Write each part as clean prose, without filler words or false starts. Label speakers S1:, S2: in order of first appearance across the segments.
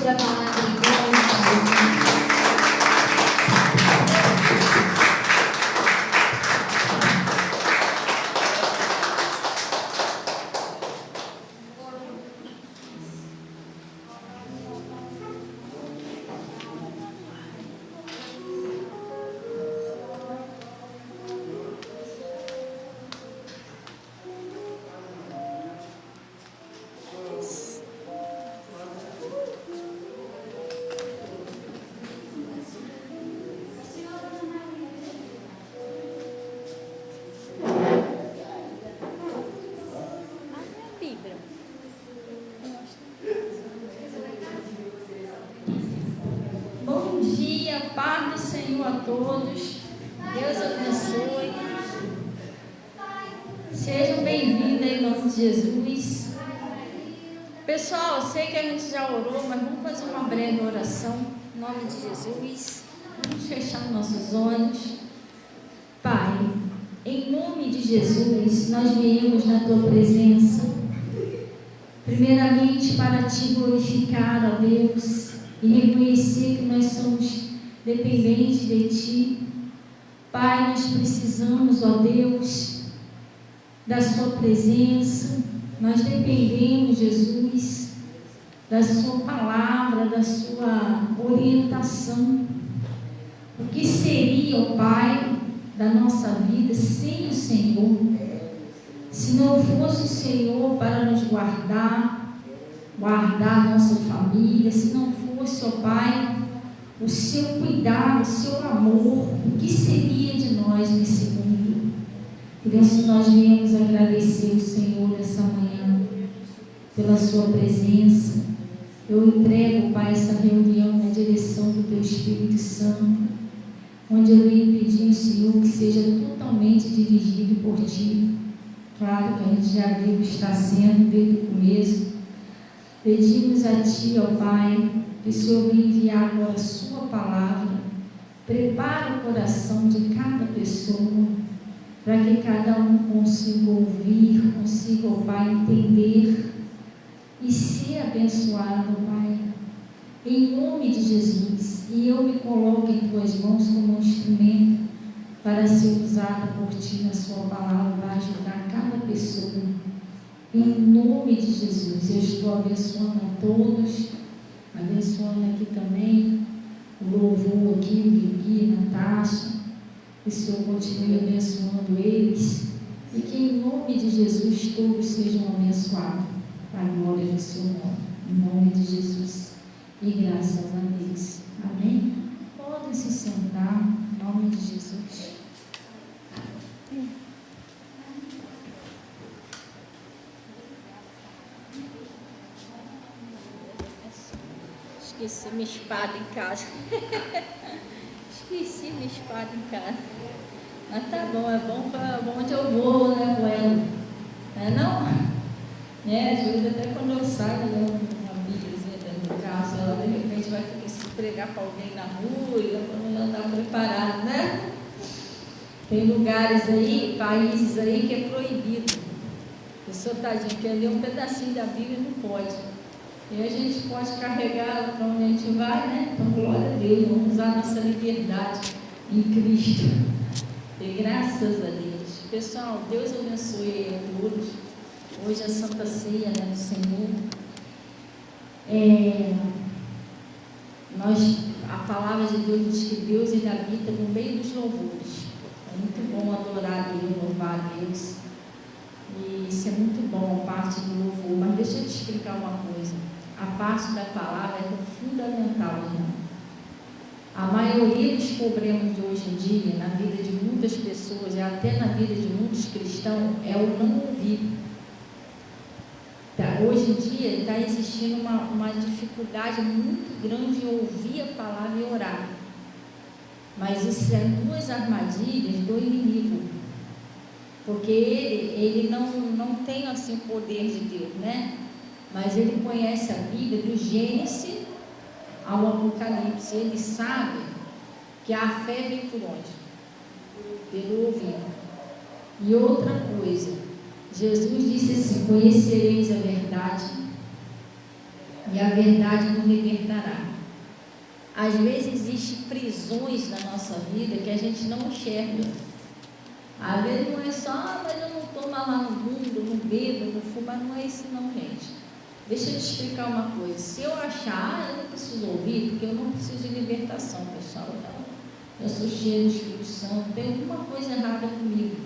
S1: pastora Madre, glória a Deus. Bom dia, paz do Senhor a todos. Deus abençoe. Sejam bem-vindos em nome de Jesus. Pessoal, eu sei que a gente já orou, mas vamos fazer uma breve oração em nome de Jesus. Vamos fechar nossos olhos. Pai, em nome de Jesus, nós viemos na tua presença, primeiramente para te glorificar, ó Deus, e reconhecer que nós somos dependentes de ti. Pai, nós precisamos, ó Deus, da sua presença. Nós dependemos, Jesus, da sua palavra, da sua orientação. O que seria, ó Pai, da nossa vida sem o Senhor? Se não fosse o Senhor para nos guardar nossa família, se não fosse, ó Pai, o seu cuidado, o seu amor, o que seria de nós nesse mundo? Por isso nós viemos agradecer o Senhor nessa manhã, pela sua presença. Eu entrego, Pai, essa reunião na direção do teu Espírito Santo, onde eu venho pedir ao Senhor que seja totalmente dirigido por ti. Claro que a gente já viu que está sendo desde o começo. Pedimos a ti, ó Pai, que o Senhor venha enviar agora a sua palavra. Prepara o coração de cada pessoa, para que cada um consiga ouvir, consiga, ó Pai, entender e ser abençoado, Pai, em nome de Jesus. E eu me coloco em tuas mãos como um instrumento para ser usado por ti na sua palavra, para ajudar cada pessoa. Em nome de Jesus, eu estou abençoando a todos, abençoando aqui também o louvor aqui, o Bibi, a Natasha. Que o Senhor continue abençoando eles e que em nome de Jesus todos sejam abençoados para a glória do seu nome. Em nome de Jesus e graças a Deus. Amém? Podem se sentar em nome de Jesus. Esqueci minha espada em casa. Esqueci minha espada em casa. Mas tá bom, é bom para onde eu vou, né, com ela. Não é não? Às vezes até quando eu saio, eu levo uma bíbliazinha dentro do carro, se ela de repente vai ter que se entregar para alguém na rua, e eu não andar preparado, né? Tem lugares aí, países aí que é proibido. A pessoa, tadinha, quer ler um pedacinho da Bíblia, não pode. E a gente pode carregá-la para onde a gente vai, né? Então, glória a Deus, vamos usar nossa liberdade em Cristo. E graças a Deus. Pessoal, Deus abençoe a todos. Hoje é a Santa Ceia, né, do Senhor. A palavra de Deus diz que Deus ele habita no meio dos louvores. É muito bom adorar a Deus, louvar a Deus. E isso é muito bom, a parte do louvor. Mas deixa eu te explicar uma coisa. A parte da palavra é fundamental, irmão. A maioria dos problemas de hoje em dia, na vida de muitas pessoas e até na vida de muitos cristãos, é o não ouvir. Hoje em dia está existindo uma dificuldade muito grande em ouvir a palavra e orar. Mas isso são duas armadilhas do inimigo. Porque ele não tem assim o poder de Deus, né? Mas ele conhece a Bíblia do Gênesis ao Apocalipse. Ele sabe que a fé vem por onde? Pelo ouvido. E outra coisa, Jesus disse assim: conhecereis a verdade, e a verdade nos libertará. Às vezes existem prisões na nossa vida que a gente não enxerga. Às vezes não é só, mas eu não estou mais lá no mundo, não bebo, não fumo, mas não é isso não, gente. Deixa eu te explicar uma coisa. Se eu achar, eu não preciso ouvir, porque eu não preciso de libertação, pessoal. Eu sou cheia do Espírito Santo, tem alguma coisa errada comigo.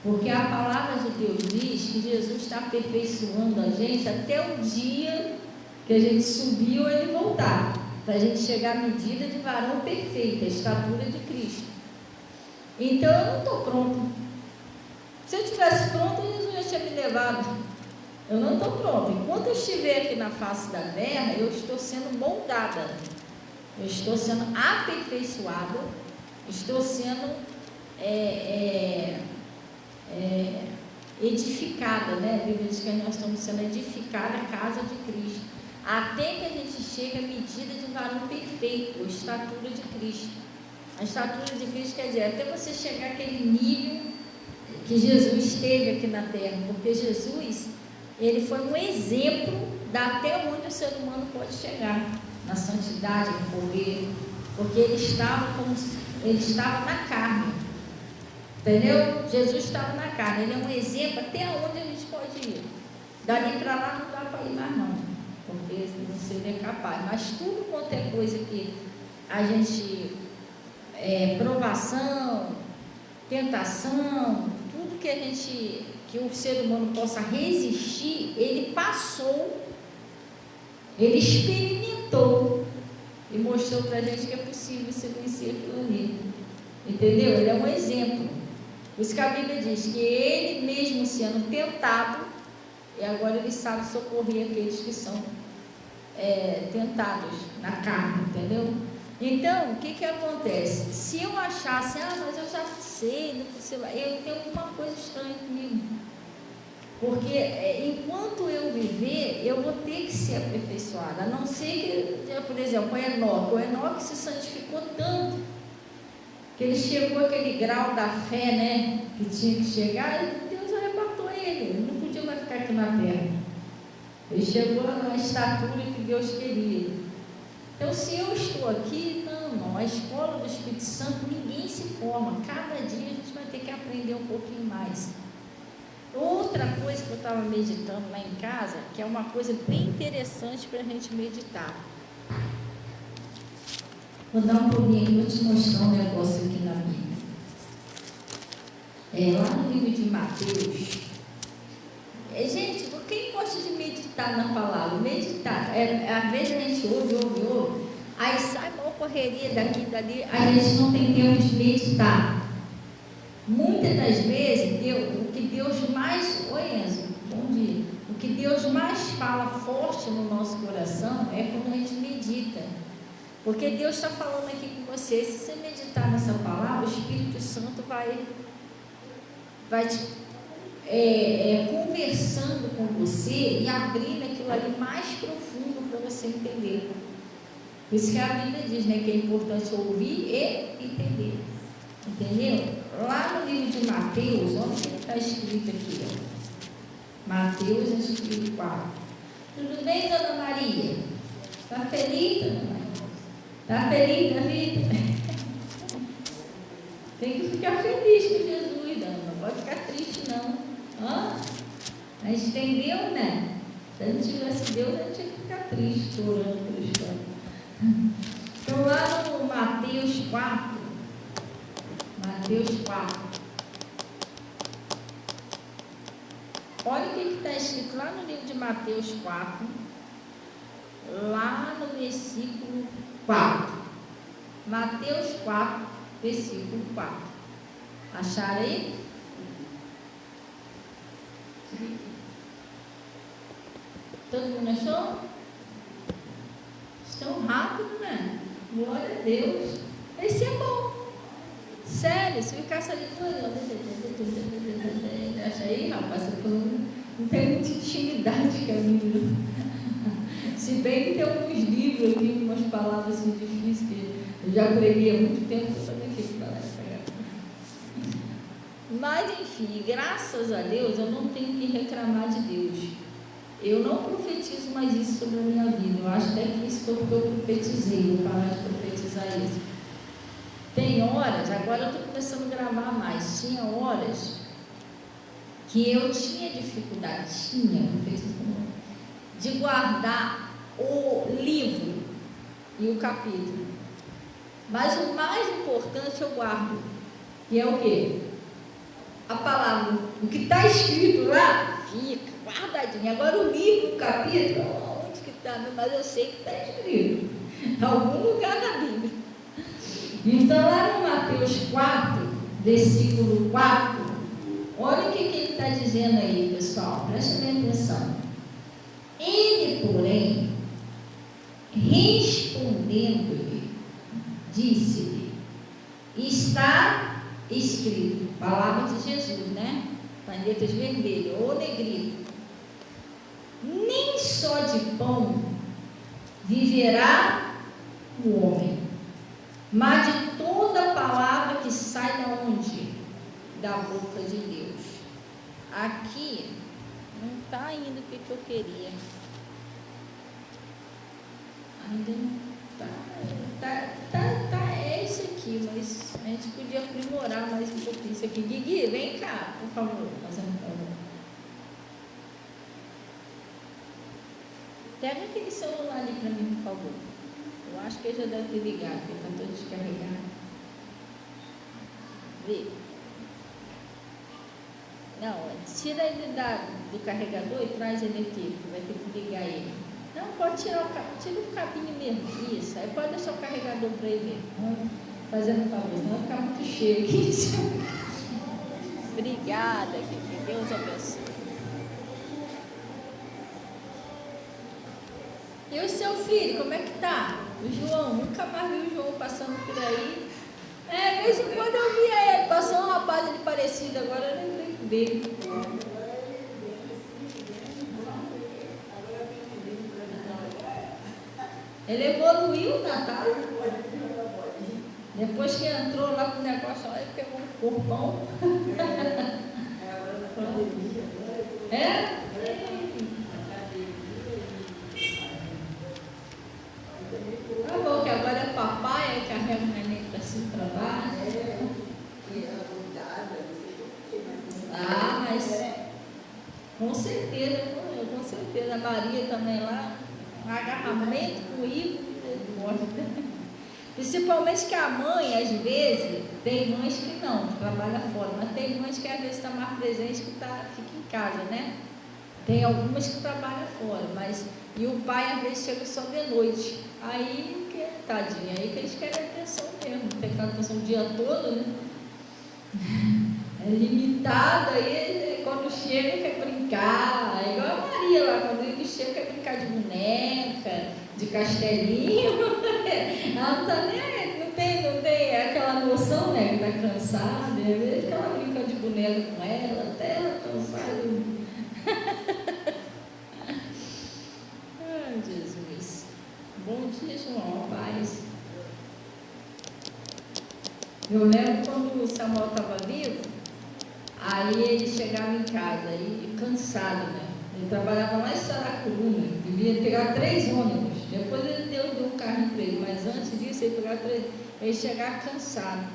S1: Porque a palavra de Deus diz que Jesus está aperfeiçoando a gente até o dia que a gente subir ou ele voltar, para a gente chegar à medida de varão perfeito, a estatura de Cristo. Então eu não estou pronto. Se eu estivesse pronto, Jesus já tinha me levado. Eu não estou pronto. Enquanto eu estiver aqui na face da terra, eu estou sendo moldada, eu estou sendo aperfeiçoada, estou sendo edificada, né? A Bíblia diz que nós estamos sendo edificada a casa de Cristo, até que a gente chegue à medida de um varão perfeito, a estatura de Cristo. A estatura de Cristo quer dizer, até você chegar àquele nível que Jesus teve aqui na terra, porque Jesus, ele foi um exemplo da até onde o ser humano pode chegar, na santidade, no poder, porque ele estava na carne, entendeu? Jesus estava na carne, ele é um exemplo até onde a gente pode ir. Dali para lá não dá para ir mais não, porque não seria capaz, mas tudo quanto é coisa que a gente, provação, tentação, tudo que o ser humano possa resistir, ele passou, ele experimentou e mostrou para a gente que é possível você vencer aquilo ali, entendeu? Ele é um exemplo. Por isso que a Bíblia diz que ele mesmo sendo tentado, e agora ele sabe socorrer aqueles que são tentados na carne, entendeu? Então, o que acontece? Se eu achasse, mas eu já sei, eu tenho alguma coisa estranha comigo. Porque enquanto eu viver, eu vou ter que ser aperfeiçoada. A não ser que, por exemplo, o Enoque se santificou tanto, que ele chegou àquele grau da fé, né, que tinha que chegar, e Deus arrebatou ele não podia mais ficar aqui na terra. Ele chegou à estatura que Deus queria. Então, se eu estou aqui, não, a escola do Espírito Santo, ninguém se forma. Cada dia a gente vai ter que aprender um pouquinho mais. Outra coisa que eu estava meditando lá em casa, que é uma coisa bem interessante para a gente meditar. Vou dar um pulinho aqui, vou te mostrar um negócio aqui na Bíblia. Lá no livro de Mateus. Gente, quem gosta de meditar na palavra? Meditar. Às vezes a gente ouve, aí sai uma correria daqui e dali, a gente não tem tempo de meditar. Muitas das vezes, o que Deus mais... Oi, Enzo, bom dia. O que Deus mais fala forte no nosso coração é quando a gente medita. Porque Deus está falando aqui com você. Se você meditar nessa palavra, o Espírito Santo vai te conversando com você e abrindo aquilo ali mais profundo para você entender. Por isso que a Bíblia diz, né, que é importante ouvir e entender. Entendeu? Lá no livro de Mateus, olha o que está escrito aqui, Mateus, escrito 4. Tudo bem, Dona Maria? Está feliz, Dona Maria? Está feliz da vida? Tem que ficar feliz com Jesus, não pode ficar triste, não. A gente entendeu, né? Se a gente tivesse Deus, a gente tinha que ficar triste, chorando pelo história. Então, lá no Mateus 4, olha o que está escrito lá no livro de Mateus 4, lá no versículo 4. Mateus 4, versículo 4. Acharam aí? Todo mundo achou? Estão rápido, né? Glória a Deus. Esse é bom. Sério, se ficar ali, acha aí, rapaz, não tem muita intimidade com a Bíblia. Se bem que tem alguns livros aqui, umas palavras assim difíceis que eu já preguei há muito tempo, eu também fico para lá e pegar. Mas enfim, graças a Deus eu não tenho que reclamar de Deus. Eu não profetizo mais isso sobre a minha vida. Eu acho até que isso foi porque eu profetizei. Vou parar de profetizar isso. Tem horas, agora eu estou começando a gravar mais. Tinha horas que eu tinha dificuldade, de guardar o livro e o capítulo. Mas o mais importante eu guardo. E é o quê? A palavra. O que está escrito lá, fica guardadinho. Agora o livro, o capítulo, onde que está? Mas eu sei que está escrito. Em algum lugar na Bíblia. Então lá no Mateus 4, versículo 4, olha o que ele está dizendo aí, pessoal. Presta bem atenção. Ele, porém, respondendo-lhe, disse-lhe: está escrito, palavra de Jesus, né? Está em letras vermelhas ou negrito: nem só de pão viverá o homem, mas de toda palavra que sai da onde? Da boca de Deus. Aqui não está indo o que eu queria. Ainda não está. É isso aqui, mas a gente podia aprimorar mais um pouquinho isso aqui. Guigui, vem cá, por favor, fazendo um favor. Pega aquele celular ali para mim, por favor. Eu acho que ele já deve ter ligado, porque está todo descarregado. Vê. Não, tira ele do carregador e traz ele aqui, que vai ter que ligar ele. Não, pode tirar tira o cabinho mesmo, isso. Aí pode deixar o carregador para ele mesmo. Fazendo um favor, senão vai ficar muito cheio isso. Obrigada, que Deus abençoe. E o seu filho, como é que tá? O João, nunca mais vi o João passando por aí. De vez em quando eu via ele, passou um rapaz ali parecido, agora eu lembrei dele. Ele evoluiu, Natália. Depois que entrou lá com o negócio, ele pegou um corpão. É? Tá bom, que agora é papai, aí carrega o neném para cima e para baixo. Ah, mas com certeza. A Maria também lá, um agarramento com o Ivo, principalmente que a mãe, às vezes, tem mães que não, que trabalham fora, mas tem mães que às vezes está mais presente que fica em casa, né? Tem algumas que trabalham fora, e o pai às vezes chega só de noite. Aí, tadinha, aí que eles querem atenção mesmo, tem que dar atenção o dia todo, né? É limitado, aí quando chega quer brincar, é igual a Maria lá, quando ele chega quer brincar de boneca, de castelinho, ela não tá nem aí, não tem aquela noção, né, que tá cansada, às vezes ela brinca de boneca com ela, até ela cansada. Ai, Jesus. Bom dia, João, paz. Eu lembro quando o Samuel estava vivo, aí ele chegava em casa, aí, cansado, né? Ele trabalhava lá em Saracuruna, devia pegar 3 ônibus. Depois ele deu um carro para ele, mas antes disso ele pegava 3. Ele chegava cansado.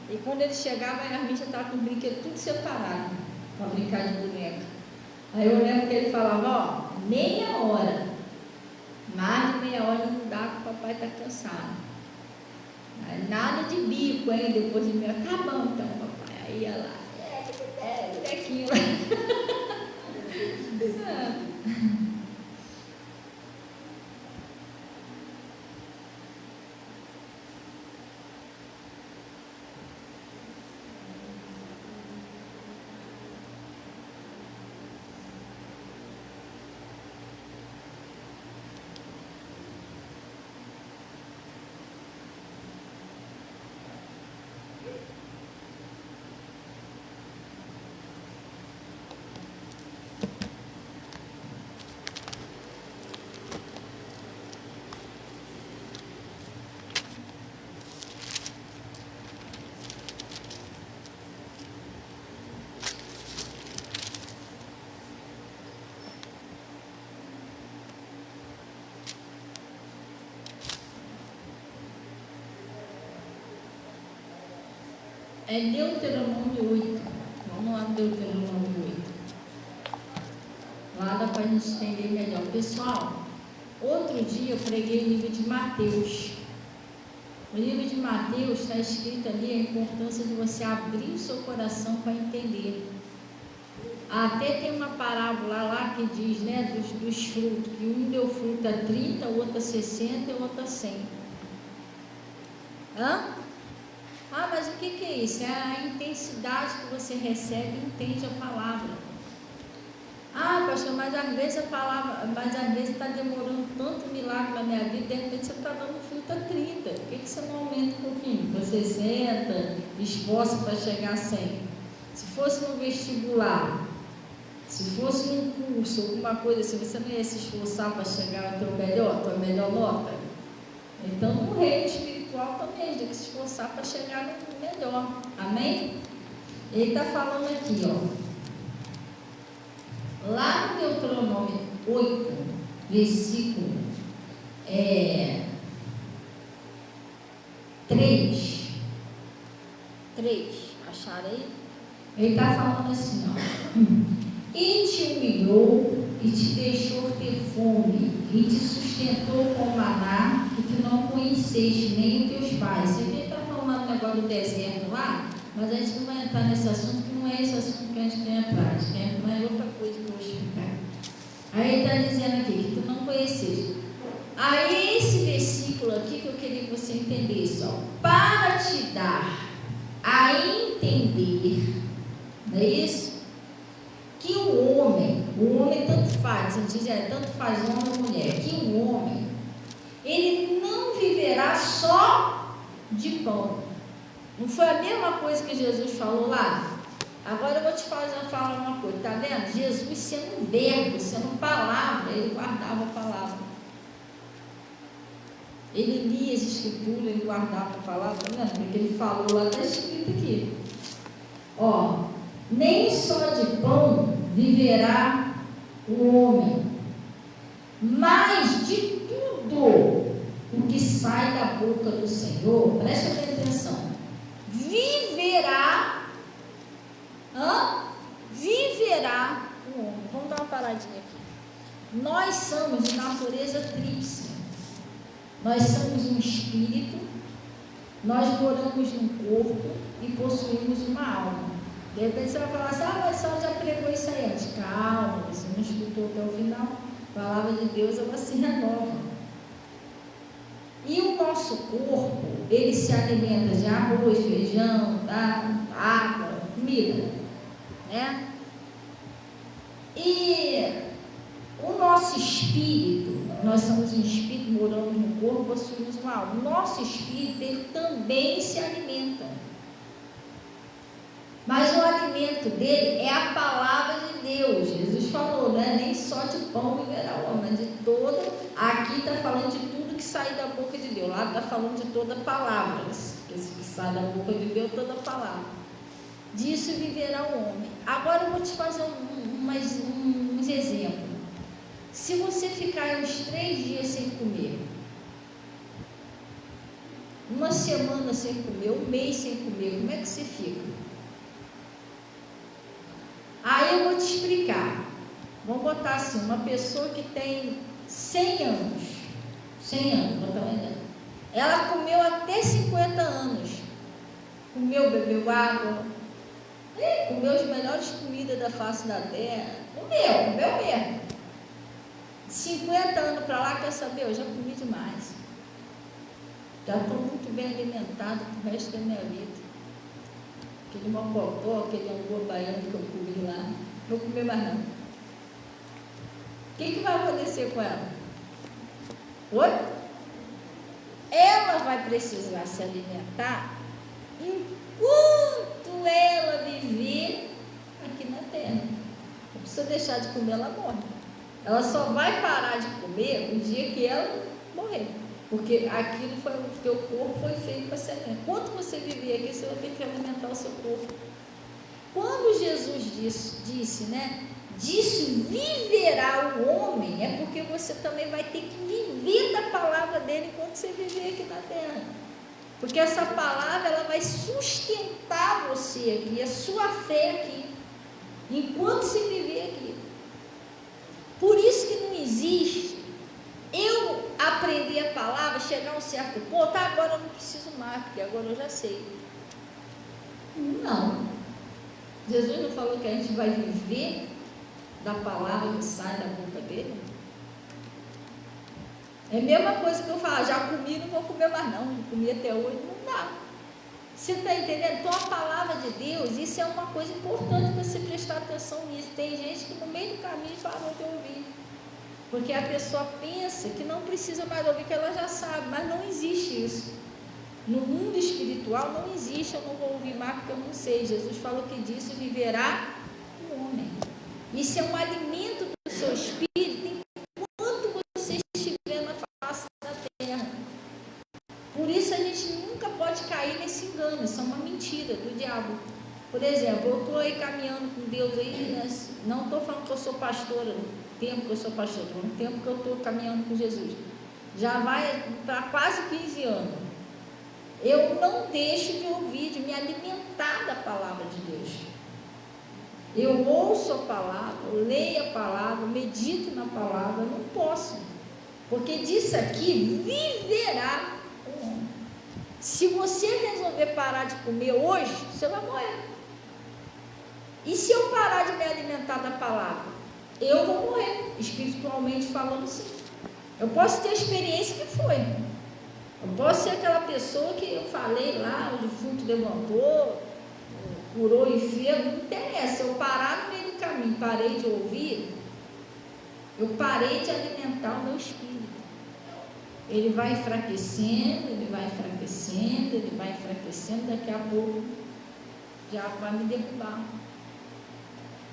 S1: E quando ele chegava, a Arminha já estava com o brinquedo tudo separado, para brincar de boneca. Aí eu lembro que ele falava: meia hora, mais de meia hora não dá, que o papai está cansado. Aí, nada de bico, hein? Depois de meia hora, tá bom então, papai. Aí ia lá, bonequinho lá. É Deuteronômio 8. Vamos lá no Deuteronômio 8. Lá dá para a gente entender melhor. Pessoal, outro dia eu preguei o livro de Mateus. No livro de Mateus está escrito ali a importância de você abrir o seu coração para entender. Até tem uma parábola lá que diz, né, dos frutos, que um deu fruto a 30, o outro a 60 e o outro a 100. Hã? Ah, mas o que é isso? É a intensidade que você recebe e entende a palavra. Ah, pastor, mas às vezes está demorando tanto milagre na minha vida, de repente você está dando fruto a 30. Por que você não aumenta um pouquinho? Para 60, esforça para chegar a 100. Se fosse no vestibular, se fosse num curso, alguma coisa assim, você não ia se esforçar para chegar ao teu melhor, tua melhor nota? Então, no reino espiritual também, tem que se esforçar para chegar no melhor. Amém? Ele está falando aqui, ó. Lá no Deuteronômio 8, versículo 3. Acharam aí? Ele está falando assim, ó. E te humilhou e te deixou ter fome e te sustentou com maná que tu não conheceste nem os teus pais. Você vê que está falando o negócio do deserto lá, mas a gente não vai entrar nesse assunto, que não é esse assunto que a gente quer entrar, mas é outra coisa que eu vou explicar. Aí ele está dizendo aqui que tu não conheceste. Aí esse versículo aqui que eu queria que você entendesse, ó, para te dar a entender, não é isso? Que o homem tanto faz, a gente diz, tanto faz homem ou mulher, que o homem, ele não viverá só de pão. Não foi a mesma coisa que Jesus falou lá? Agora eu vou te falar uma coisa, tá vendo? Jesus sendo um verbo, sendo palavra, ele guardava a palavra. Ele lia as escrituras, ele guardava a palavra, tá vendo? Porque ele falou lá, está escrito aqui. Ó, nem só de pão viverá o homem, mas de tudo o que sai da boca do Senhor, preste atenção, viverá o homem. Vamos dar uma paradinha aqui. Nós somos de natureza tríplice. Nós somos um espírito, nós moramos num corpo e possuímos uma alma. De repente você vai falar assim, mas só já pregou isso aí antes. Calma, você não escutou até o final. A palavra de Deus, ela se renova. E o nosso corpo, ele se alimenta de arroz, feijão, água, comida, né? E o nosso espírito, nós somos um espírito, moramos no corpo, possuímos uma alma. O nosso espírito, ele também se alimenta. Mas o alimento dele é a palavra de Deus. Jesus falou, né? Nem só de pão viverá o homem, mas de toda. Aqui está falando de tudo que sai da boca de Deus. Lá está falando de toda palavra. Esse que sai da boca de Deus, toda palavra. Disso viverá o homem. Agora eu vou te fazer uns exemplos. Se você ficar uns 3 dias sem comer, uma semana sem comer, um mês sem comer, como é que você fica? Aí eu vou te explicar. Vamos botar assim, uma pessoa que tem 100 anos, botar uma ideia. Ela comeu até 50 anos. Comeu, bebeu água, comeu as melhores comidas da face da terra. Comeu mesmo. 50 anos para lá, quer saber? Eu já comi demais. Já estou muito bem alimentado pro resto da minha vida. Aquele mocotó, aquele angu baiano que eu comi lá, não vou comer mais não. O que vai acontecer com ela? Oi? Ela vai precisar se alimentar enquanto ela viver aqui na terra. Não precisa deixar de comer, ela morre. Ela só vai parar de comer o dia que ela morrer. Porque aquilo foi, o teu corpo foi feito para ser alimentado. Enquanto você viver aqui, você vai ter que alimentar o seu corpo. Quando Jesus disse, né? Disso viverá o homem, é porque você também vai ter que viver da palavra dele enquanto você viver aqui na terra.
S2: Porque essa palavra, ela vai sustentar você aqui, a sua fé aqui, enquanto se viver aqui. Por isso que não existe eu aprender a palavra, chegar a um certo ponto, agora eu não preciso mais, porque agora eu já sei. Não. Jesus não falou que a gente vai viver da palavra que sai da boca dele? É a mesma coisa que eu falo, já comi, não vou comer mais não, comi até hoje, não dá. Você está entendendo? Então a palavra de Deus, isso é uma coisa importante para você prestar atenção nisso. Tem gente que no meio do caminho parou de ouvir, porque a pessoa pensa que não precisa mais ouvir, que ela já sabe, mas não existe isso. No mundo espiritual não existe, eu não vou ouvir mais porque eu não sei. Jesus falou que disso viverá o homem. Isso é um alimento do seu espírito enquanto você estiver na face da terra. Por isso a gente nunca pode cair nesse engano, isso é uma mentira do diabo. Por exemplo, eu estou aí caminhando com Deus aí, né? Não estou falando que eu sou pastora, no tempo que eu sou pastora, no tempo que eu estou caminhando com Jesus. Já vai para quase 15 anos. Eu não deixo de ouvir, de me alimentar da palavra de Deus. Eu ouço a palavra, leio a palavra, medito na palavra, não posso. Porque disso aqui viverá o homem. Se você resolver parar de comer hoje, você vai morrer. E se eu parar de me alimentar da palavra, eu vou morrer, espiritualmente falando assim. Eu posso ter a experiência que foi. Eu posso ser aquela pessoa que eu falei lá, o defunto levantou, curou o enfermo, não interessa. Eu parar no meio do caminho, parei de ouvir, eu parei de alimentar o meu espírito. Ele vai enfraquecendo, ele vai enfraquecendo, ele vai enfraquecendo, daqui a pouco já vai me derrubar.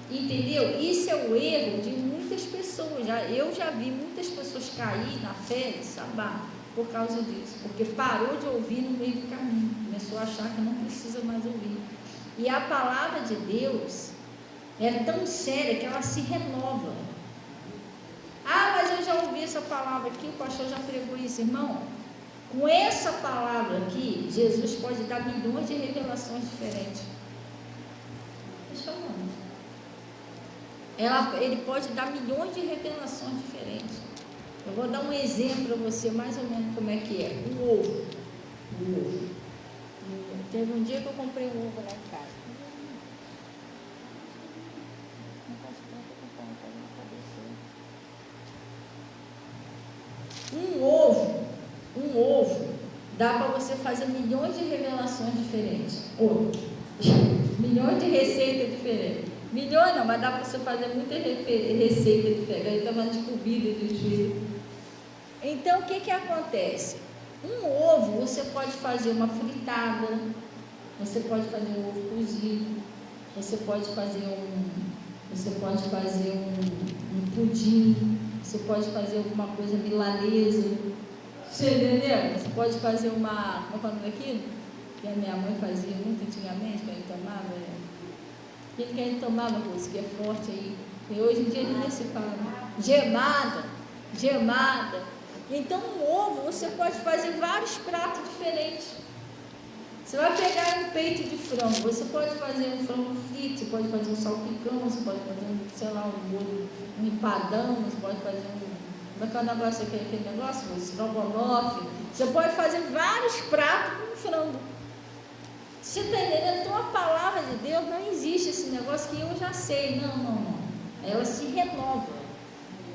S2: Entendeu? Isso é o erro de muitas pessoas. Eu já vi muitas pessoas cair na fé de Sabá por causa disso, porque parou de ouvir no meio do caminho, começou a achar que não precisa mais ouvir. E a palavra de Deus é tão séria que ela se renova. Ah, mas eu já ouvi essa palavra aqui, o pastor já pregou isso, irmão. Com essa palavra aqui, Jesus pode dar milhões de revelações diferentes. Deixa eu falar. Ele pode dar milhões de revelações diferentes. Eu vou dar um exemplo para você, mais ou menos como é que é. O ovo. Teve um dia que eu comprei um ovo lá em casa. Um ovo dá para você fazer milhões de revelações diferentes. Milhões de receitas diferentes. Milhões não, mas dá para você fazer muita receita diferente. Aí estava de comida, de jeito. Então, o que acontece? Um ovo, você pode fazer uma fritada, você pode fazer um ovo cozido, você pode fazer um pudim, você pode fazer alguma coisa milanesa, você entendeu? Você pode fazer uma, como é o nome daquilo? Que a minha mãe fazia muito antigamente, que a gente tomava, aquilo que a gente tomava, moço, que é forte aí, e hoje em dia ninguém se fala, gemada. Então, um ovo, você pode fazer vários pratos diferentes. Você vai pegar um peito de frango, você pode fazer um frango frito, você pode fazer um salpicão, você pode fazer um bolo, um empadão, você pode fazer como é que é o negócio aqui, aquele negócio? Um estrogonofe. Você pode fazer vários pratos com frango. Você está entendendo? Então, a palavra de Deus não existe esse negócio que eu já sei. Não. Ela se renova.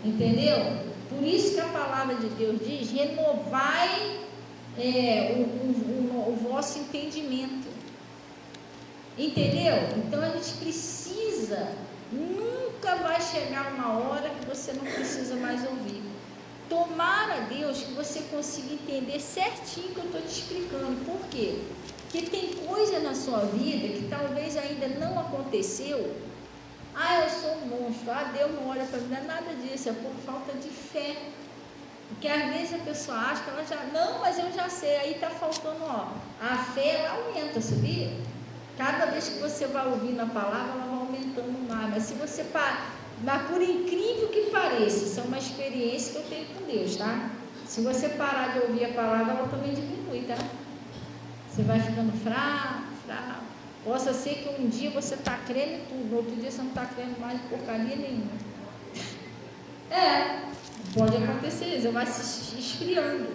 S2: Entendeu? Por isso que a palavra de Deus diz: renovai o vosso entendimento. Entendeu? Então a gente precisa, nunca vai chegar uma hora que você não precisa mais ouvir. Tomara, Deus, que você consiga entender certinho o que eu estou te explicando. Por quê? Porque tem coisa na sua vida que talvez ainda não aconteceu. Eu sou um monstro. Deus não olha para mim. Não é nada disso, é por falta de fé. Porque às vezes a pessoa acha que ela já... Não, mas eu já sei. Aí está faltando, a fé, ela aumenta, sabia? Cada vez que você vai ouvindo a palavra, ela vai aumentando mais. Mas se você mas por incrível que pareça, isso é uma experiência que eu tenho com Deus, tá? Se você parar de ouvir a palavra, ela também diminui, tá? Você vai ficando fraco. Possa ser que um dia você está crendo em tudo, no outro dia você não está crendo mais em porcaria nenhuma. Pode acontecer, você vai se esfriando.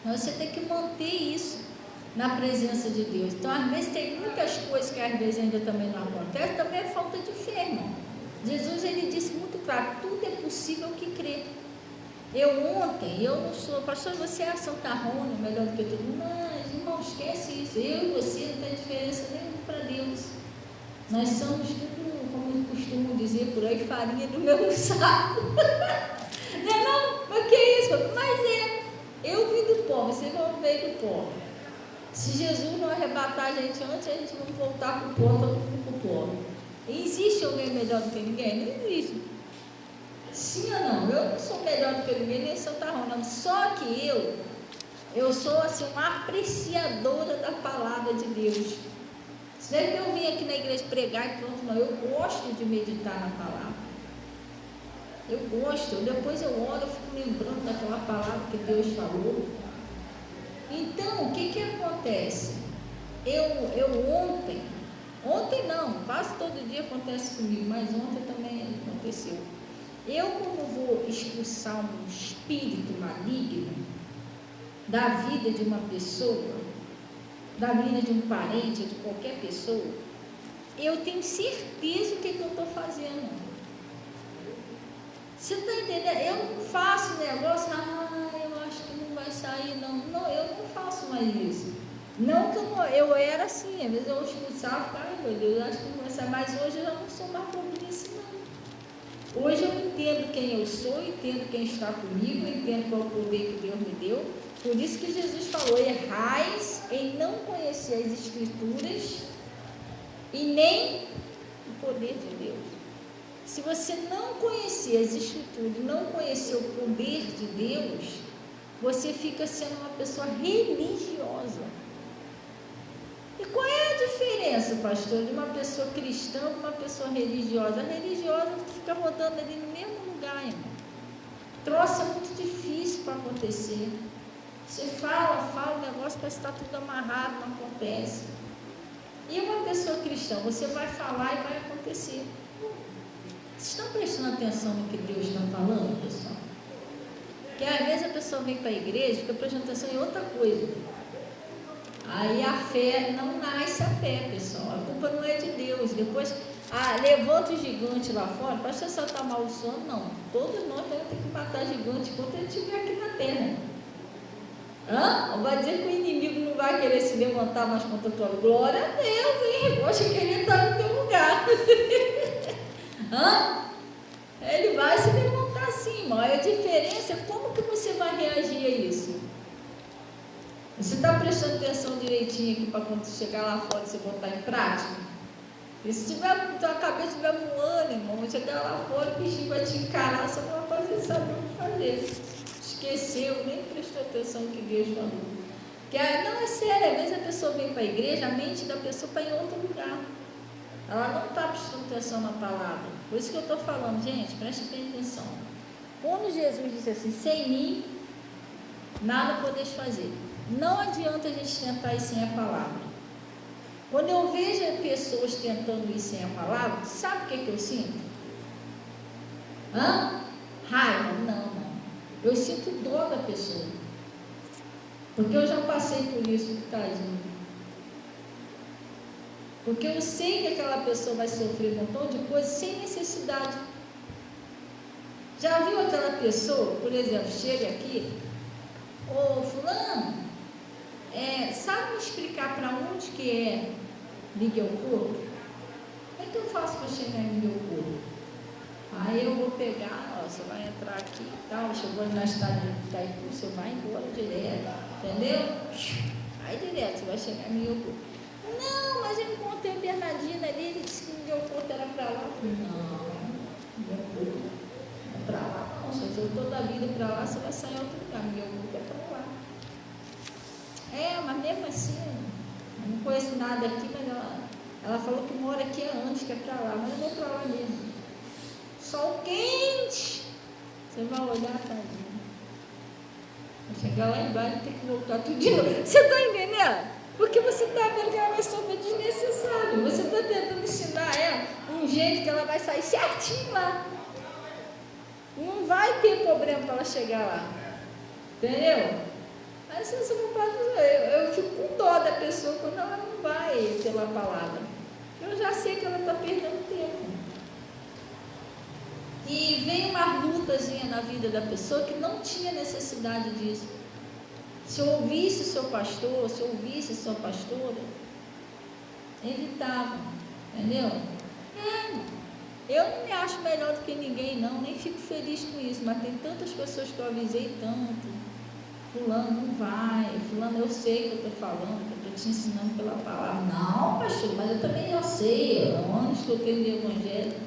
S2: Mas você tem que manter isso na presença de Deus. Então, às vezes, tem muitas coisas que às vezes ainda também não acontecem, também é falta de fé, irmão. Jesus, ele disse muito claro, tudo é possível que crê. Eu não sou, pastor, você é a Santa Rona, melhor do que todo mundo. Não, irmão, esquece isso. Eu e você não tem diferença nenhuma para Deus. Nós somos tudo, como eu costumo dizer por aí, farinha do mesmo saco. Não, mas que é isso? Mas eu vim do pó, você não veio do pó. Se Jesus não arrebatar a gente antes, a gente vai voltar para o pó, todo mundo para o pó. E existe alguém melhor do que ninguém? Não existe. Sim ou não? Eu não sou melhor do que ninguém, nem Santa Rona. Só que eu sou assim, uma apreciadora da palavra de Deus. Isso não é que eu vim aqui na igreja pregar e pronto, não. Eu gosto de meditar na palavra. Eu gosto. Depois eu oro, eu fico lembrando daquela palavra que Deus falou. Então, o que acontece? Ontem não, quase todo dia acontece comigo, mas ontem também aconteceu. Eu, como vou expulsar um espírito maligno da vida de uma pessoa, da vida de um parente, de qualquer pessoa, eu tenho certeza do que eu estou fazendo. Você está entendendo? Eu não faço negócio, eu acho que não vai sair, não. Não, eu não faço mais isso. Não que eu era assim, às vezes eu expulsava, meu Deus, eu acho que não vai sair, mas hoje eu já não sou mais por isso, não. Hoje eu entendo quem eu sou, entendo quem está comigo, entendo qual é o poder que Deus me deu. Por isso que Jesus falou, errais em não conhecer as Escrituras e nem o poder de Deus. Se você não conhecer as Escrituras, não conhecer o poder de Deus, você fica sendo uma pessoa religiosa. E qual é a diferença, pastor, de uma pessoa cristã e uma pessoa religiosa? A religiosa fica rodando ali no mesmo lugar, irmão. Troço é muito difícil para acontecer. Você fala, o negócio parece que está tudo amarrado, não acontece. E uma pessoa cristã, você vai falar e vai acontecer. Vocês estão prestando atenção no que Deus está falando, pessoal? Porque às vezes a pessoa vem para a igreja e fica prestando atenção em outra coisa. Aí a fé, não nasce a fé, pessoal. A culpa não é de Deus. Depois, levanta o gigante lá fora. Parece que você está amaldiçoando, não. Todos nós vamos ter que matar gigante enquanto ele estiver aqui na terra. Vai dizer que o inimigo não vai querer se levantar mais contra a tua glória? Glória a Deus, hein? Poxa, queria estar no teu lugar. Ele vai se levantar sim, irmão. A diferença é como que você vai reagir a isso. Você está prestando atenção direitinho aqui para quando chegar lá fora você botar em prática? E se tiver, tua cabeça estiver voando, irmão, chegar lá fora, o bichinho vai te encarar, você não vai saber o que fazer. Esqueceu, nem prestou atenção no que Deus falou. Porque, não, é sério, às vezes a pessoa vem para a igreja, a mente da pessoa está em outro lugar. Ela não está prestando atenção na palavra. Por isso que eu estou falando, gente, preste bem atenção. Quando Jesus disse assim, sem mim, nada podeis fazer. Não adianta a gente tentar ir sem a palavra. Quando eu vejo pessoas tentando ir sem a palavra, sabe o que eu sinto? Raiva? Não. Eu sinto dó da pessoa. Porque eu já passei por isso, tadinho. Porque eu sei que aquela pessoa vai sofrer um montão de coisa sem necessidade. Já viu aquela pessoa, por exemplo, chega aqui, fulano, sabe me explicar para onde que é Miguel Couto? Como é que eu faço para chegar em Miguel Couto? Aí eu vou pegar, você vai entrar aqui e tal, chegou na estrada de Itaipu, você vai embora direto, entendeu? Aí direto, você vai chegar em Miguel Couto. Não, mas eu encontrei o Bernardino ali, ele disse que Miguel Couto era para lá. Não, Miguel Couto é para lá, não. Se você for toda a vida para lá, você vai sair em outro lugar. Miguel Couto é para lá. Mas mesmo assim, eu não conheço nada aqui, mas ela falou que mora aqui há anos, que é para lá, mas eu vou para lá mesmo. Sol quente, você vai olhar, tadinho. Vai chegar lá embaixo e ter que voltar tudo de novo. Você está entendendo? Porque você está vendo que ela vai sofrer desnecessário. Você está tentando ensinar ela um jeito que ela vai sair certinho lá. Não vai ter problema para ela chegar lá. Entendeu? Aí se você não pode, eu fico com dó da pessoa quando ela não vai pela palavra. Eu já sei que ela está perdendo tempo. E vem uma lutazinha na vida da pessoa que não tinha necessidade disso. Se eu ouvisse o seu pastor, se eu ouvisse a sua pastora, evitava, entendeu? Eu não me acho melhor do que ninguém, não, nem fico feliz com isso, mas tem tantas pessoas que eu avisei tanto. Fulano não vai, fulano eu sei que eu estou falando, que eu estou te ensinando pela palavra. Não, pastor, mas eu também já sei, anos que eu tenho de evangelho.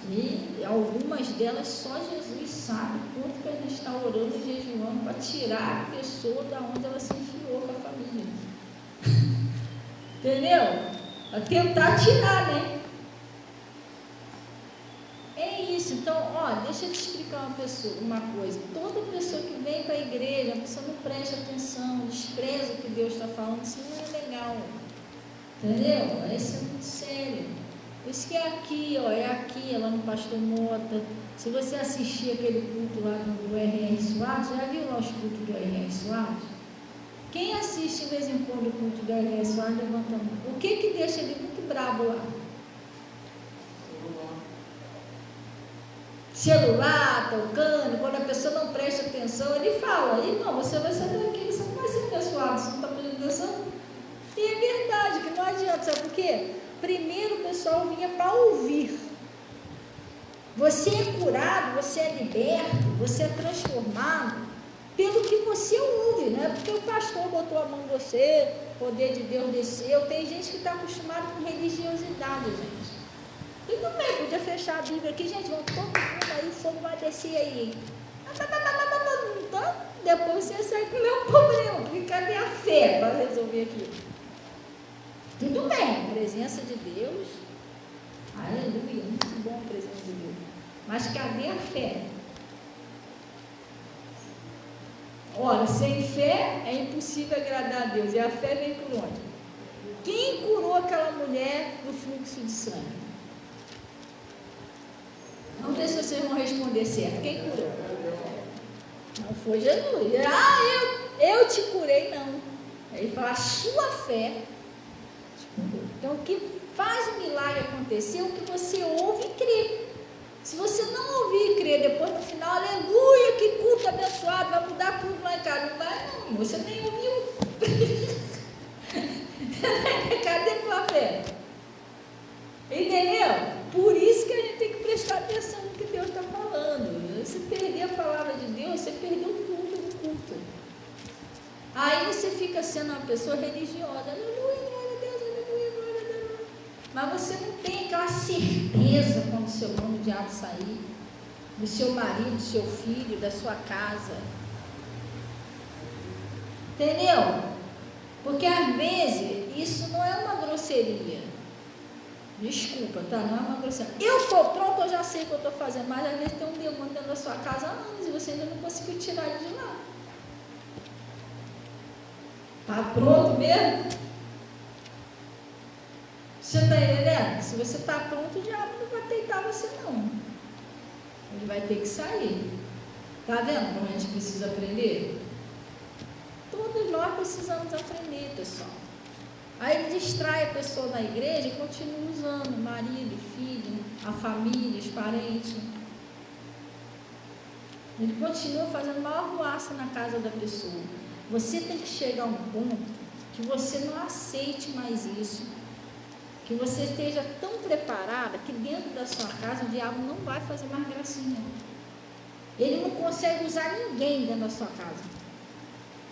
S2: E algumas delas só Jesus sabe quanto que a gente está orando e jejuando para tirar a pessoa da onde ela se enfiou com a família. Entendeu? Para tentar tirar, né? É isso. Então, deixa eu te explicar uma coisa. Toda pessoa que vem para a igreja, a pessoa não presta atenção, despreza o que Deus está falando, isso não é legal. Entendeu? Isso é muito sério. Por isso que é aqui, lá no Pastor Mota. Se você assistir aquele culto lá do R.R. Soares, já viu lá os cultos do R.R. Soares? Quem assiste de vez em quando o culto do R.R. Soares, levanta a mão. O que deixa ele muito bravo lá? Celular, tocando, quando a pessoa não presta atenção, ele fala, irmão, você vai sair daqui, você não vai ser abençoado, você não está prestando atenção? E é verdade, que não adianta, sabe por quê? Primeiro o pessoal vinha para ouvir. Você é curado, você é liberto, você é transformado pelo que você ouve, não é porque o pastor botou a mão em você, o poder de Deus desceu. Tem gente que está acostumada com religiosidade, gente. Tudo bem, podia fechar a Bíblia aqui, gente, vamos todo mundo aí, o fogo vai descer aí. Então, depois você sai com o meu problema, porque cadê a fé para resolver aquilo? Tudo bem, a presença de Deus, aleluia, muito bom a presença de Deus, mas cadê a fé? Ora, sem fé é impossível agradar a Deus, e a fé vem por onde? Quem curou aquela mulher do fluxo de sangue? Não sei se vocês vão responder certo. Quem curou? Não foi Jesus. Eu te curei, não. Ele fala, a sua fé. Então, o que faz o milagre acontecer é o que você ouve e crê. Se você não ouvir e crer, depois no final, aleluia, que culto abençoado, vai mudar tudo lá em casa. Não vai, não. Você nem ouviu. Cadê a tua fé? Entendeu? Por isso que a gente tem que prestar atenção no que Deus está falando. Se perder a palavra de Deus, você perdeu tudo no culto. Aí você fica sendo uma pessoa religiosa. Aleluia, glória a Deus, aleluia, glória a Deus. Mas você não tem aquela certeza quando o seu nome de diabo sair, do seu marido, do seu filho, da sua casa. Entendeu? Porque às vezes isso não é uma grosseria. Desculpa, tá? Não é uma grosseria. Eu estou pronto, eu já sei o que eu estou fazendo, mas às vezes tem um demônio dentro da sua casa há anos e você ainda não conseguiu tirar ele de lá. Está pronto mesmo? Você está entendendo? Se você está pronto, o diabo não vai tentar você, não. Ele vai ter que sair. Está vendo como a gente precisa aprender? Todos nós precisamos aprender, pessoal. Aí ele distrai a pessoa da igreja e continua usando o marido, filho, a família, os parentes. Ele continua fazendo maior ruaça na casa da pessoa. Você tem que chegar a um ponto que você não aceite mais isso, que você esteja tão preparada que dentro da sua casa o diabo não vai fazer mais gracinha. Ele não consegue usar ninguém dentro da sua casa,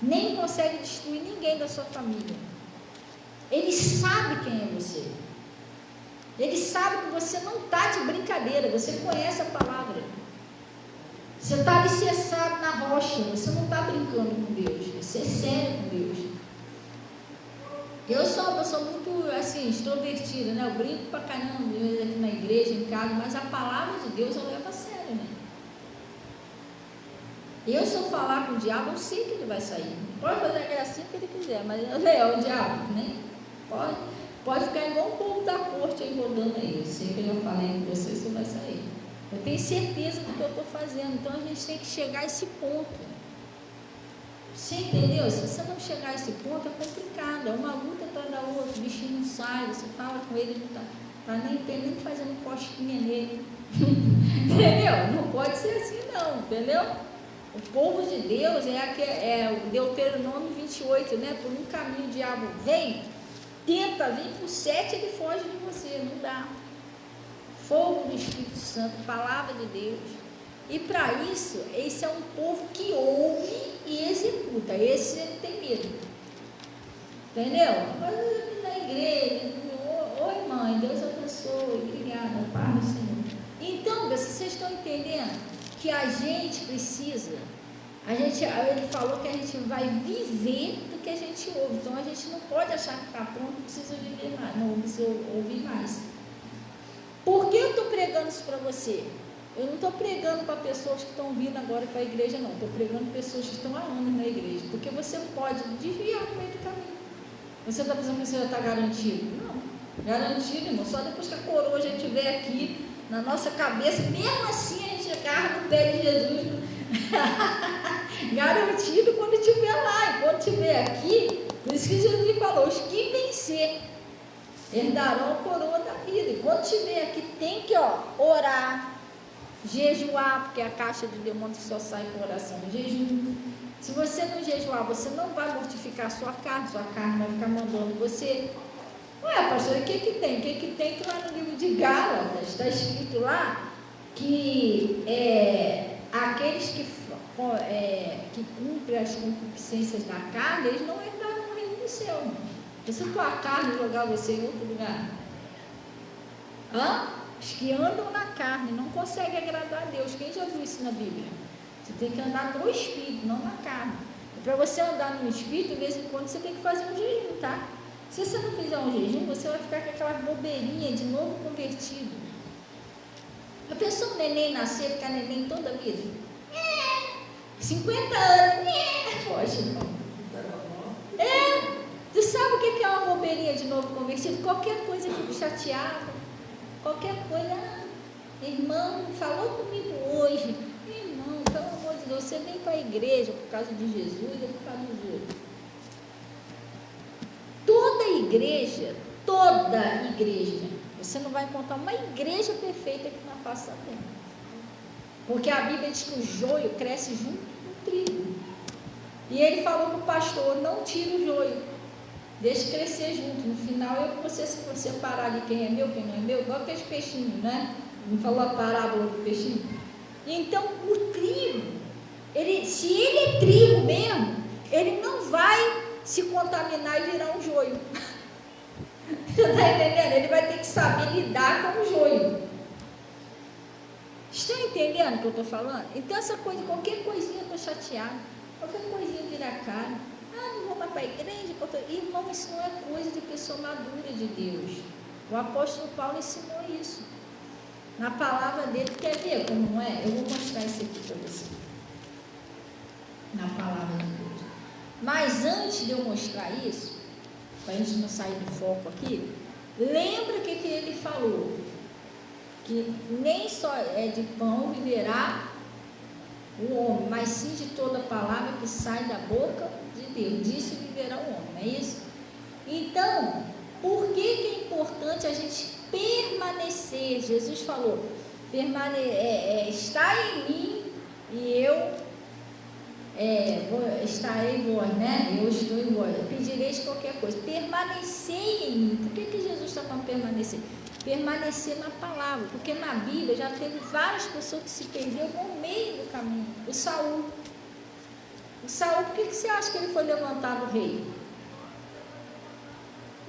S2: nem consegue destruir ninguém da sua família. Ele sabe quem é você. Ele sabe que você não está de brincadeira, você conhece a palavra. Você está alicerçado na rocha, você não está brincando com Deus, você é sério com Deus. Eu sou uma pessoa muito, assim, extrovertida, né? Eu brinco pra caramba, às vezes aqui na igreja, em casa, mas a palavra de Deus eu levo a sério, né? Eu, se eu falar com o diabo, eu sei que ele vai sair. Pode fazer a gracinha que ele quiser, mas é o diabo, né? Pode ficar igual um povo da corte aí rodando aí. Eu sei que eu já falei com você vai sair. Eu tenho certeza do que eu estou fazendo. Então a gente tem que chegar a esse ponto. Você entendeu? Se você não chegar a esse ponto, é complicado. É uma luta atrás da outra, o bichinho não sai, você fala com ele, ele não tá nem fazendo cosquinha nele. Entendeu? Não pode ser assim não, entendeu? O povo de Deus é o Deuteronômio 28, né? Por um caminho o diabo vem, tenta vir por 7, ele foge de você, não dá. Fogo do Espírito Santo, palavra de Deus. E para isso, esse é um povo que ouve e executa. Esse ele tem medo. Entendeu? Mas na igreja, oi mãe, Deus abençoe, obrigada, Pai, Senhor. Então, vocês estão entendendo que a gente precisa, ele falou que a gente vai viver do que a gente ouve. Então a gente não pode achar que está pronto, precisa viver mais, não precisa ouvir mais. Por que eu estou pregando isso para você? Eu não estou pregando para pessoas que estão vindo agora para a igreja, não. Estou pregando para pessoas que estão há anos na igreja. Porque você pode desviar no meio do caminho. Você está pensando que você já está garantido? Não. Garantido, irmão. Só depois que a coroa já estiver aqui na nossa cabeça, mesmo assim a gente agarra no pé de Jesus. Garantido quando estiver lá. E quando estiver aqui, por isso que Jesus falou, os que vencer herdarão a coroa da vida. E quando estiver aqui, tem que orar, jejuar, porque a caixa de demônios só sai com oração e jejum. Se você não jejuar, você não vai mortificar a sua carne vai ficar mandando você. Ué, pastor, o que tem? O que tem que lá no livro de Gálatas está escrito lá que aqueles que cumprem as concupiscências da carne, eles não herdaram o reino do céu. Se a tua carne jogar você em outro lugar, os que andam na carne não conseguem agradar a Deus. Quem já viu isso na Bíblia? Você tem que andar no Espírito, não na carne. E para você andar no Espírito, de vez em quando você tem que fazer um jejum, tá? Se você não fizer um jejum, você vai ficar com aquela bobeirinha de novo convertido. A pessoa, um neném nascer, ficar neném toda a vida? 50 anos, poxa, irmão. Tu sabe o que é uma bobeirinha de novo convertido? Qualquer coisa eu fico chateada. Qualquer coisa, irmão, falou comigo hoje. Irmão, pelo amor de Deus, você vem para a igreja por causa de Jesus ou por causa dos outros? Toda igreja, você não vai encontrar uma igreja perfeita aqui na face da terra. Porque a Bíblia diz que o joio cresce junto com o trigo. E ele falou para o pastor, não tira o joio, deixa crescer junto. No final, eu com você, se você parar ali quem é meu, quem não é meu, igual aqueles peixinhos, né? Não falou a parábola do peixinho? Então, o trigo, se ele é trigo mesmo, ele não vai se contaminar e virar um joio. Você está entendendo? Ele vai ter que saber lidar com o joio. Estão entendendo o que eu estou falando? Então, essa coisa, qualquer coisinha eu estou chateada, qualquer coisinha vira cara. Não vou mais para a igreja. Irmão, isso não é coisa de pessoa madura de Deus. O apóstolo Paulo ensinou isso. Na palavra dele, quer ver como não é? Eu vou mostrar isso aqui para você. Na palavra de Deus. Mas antes de eu mostrar isso, para a gente não sair do foco aqui, lembra o que ele falou? Que nem só de pão viverá o homem, mas sim de toda palavra que sai da boca de Deus. Disso viverá o homem, não é isso? Então, por que é importante a gente permanecer? Jesus falou, está em mim e eu estarei em vós, né? Eu estou em vós. Pedireis qualquer coisa. Permanecer em mim. Por que Jesus está falando permanecer? Permanecer na palavra, porque na Bíblia já teve várias pessoas que se perderam no meio do caminho. O Saul, por que você acha que ele foi levantado rei?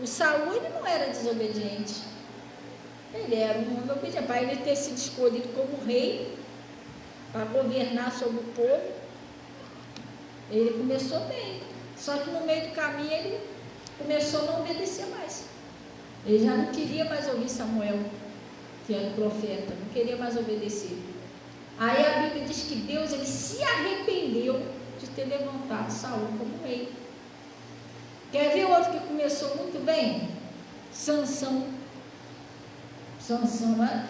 S2: O Saul, ele não era desobediente, ele era um homem obediente. Para ele ter sido escolhido como rei, para governar sobre o povo, ele começou bem, só que no meio do caminho ele começou a não obedecer mais. Ele já não queria mais ouvir Samuel, que era o profeta, não queria mais obedecer. Aí a Bíblia diz que Deus, ele se arrependeu de ter levantado Saul como rei. Quer ver outro que começou muito bem? Sansão. Sansão, olha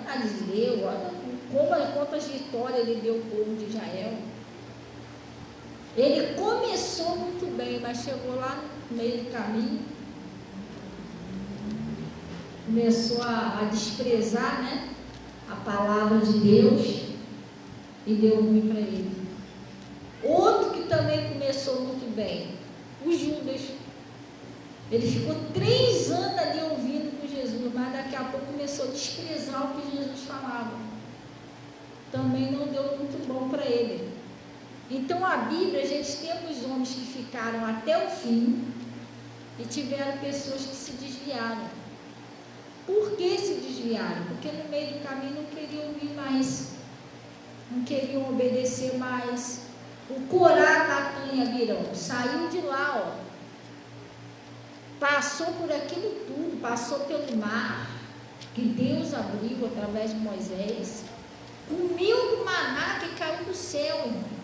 S2: quantas vitórias ele deu ao povo de Israel. Ele começou muito bem, mas chegou lá no meio do caminho, começou a desprezar, né, a palavra de Deus e deu ruim para ele. Outro que também começou muito bem, o Judas. Ele ficou 3 anos ali ouvindo com Jesus, mas daqui a pouco começou a desprezar o que Jesus falava. Também não deu muito bom para ele. Então a Bíblia, a gente temos homens que ficaram até o fim e tiveram pessoas que se desviaram. Por que se desviaram? Porque no meio do caminho não queriam ouvir mais, não queriam obedecer mais. O Corá, Datã e Abirão saiu de lá, ó. Passou por aquilo tudo, passou pelo mar, que Deus abriu através de Moisés, comeu do maná que caiu do céu, irmão.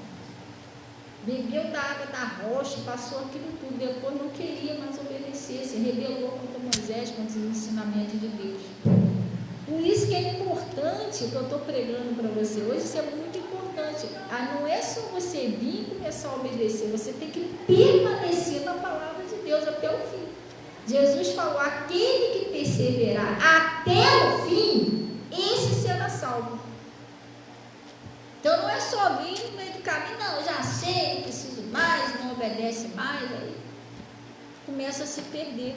S2: Bebeu da água da rocha, passou aquilo tudo, depois não queria mais obedecer, se rebelou contra Moisés, contra os ensinamentos de Deus. Por isso que é importante, o que eu estou pregando para você hoje, isso é muito importante. Não é só você vir e começar a obedecer, você tem que permanecer na palavra de Deus até o fim. Jesus falou, aquele que perseverar até o fim, esse será salvo. Então não é só vir no meio do caminho, não, já sei, não preciso mais, não obedece mais, aí começa a se perder,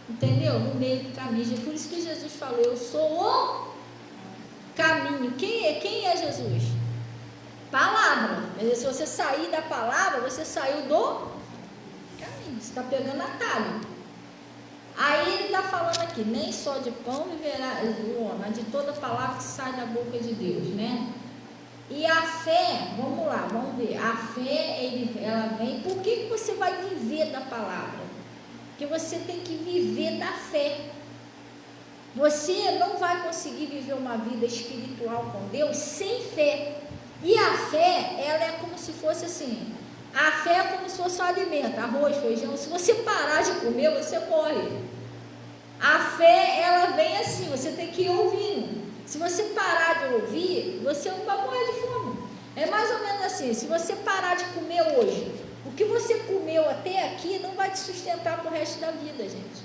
S2: entendeu? No meio do caminho. Por isso que Jesus falou, eu sou o caminho. Quem é Jesus? Palavra. Mas se você sair da palavra, você saiu do caminho, você está pegando atalho. Aí ele está falando aqui, nem só de pão viverá o homem, mas de toda palavra que sai da boca de Deus, né? E a fé, vamos lá, vamos ver. A fé, ela vem. Por que você vai viver da palavra? Porque você tem que viver da fé. Você não vai conseguir viver uma vida espiritual com Deus sem fé. E a fé, ela é como se fosse assim. A fé é como se fosse um alimento, arroz, feijão. Se você parar de comer, você morre. A fé, ela vem assim, você tem que ir ouvindo. Se você parar de ouvir, você não vai morrer de fome. É mais ou menos assim, se você parar de comer hoje, o que você comeu até aqui não vai te sustentar para o resto da vida, gente.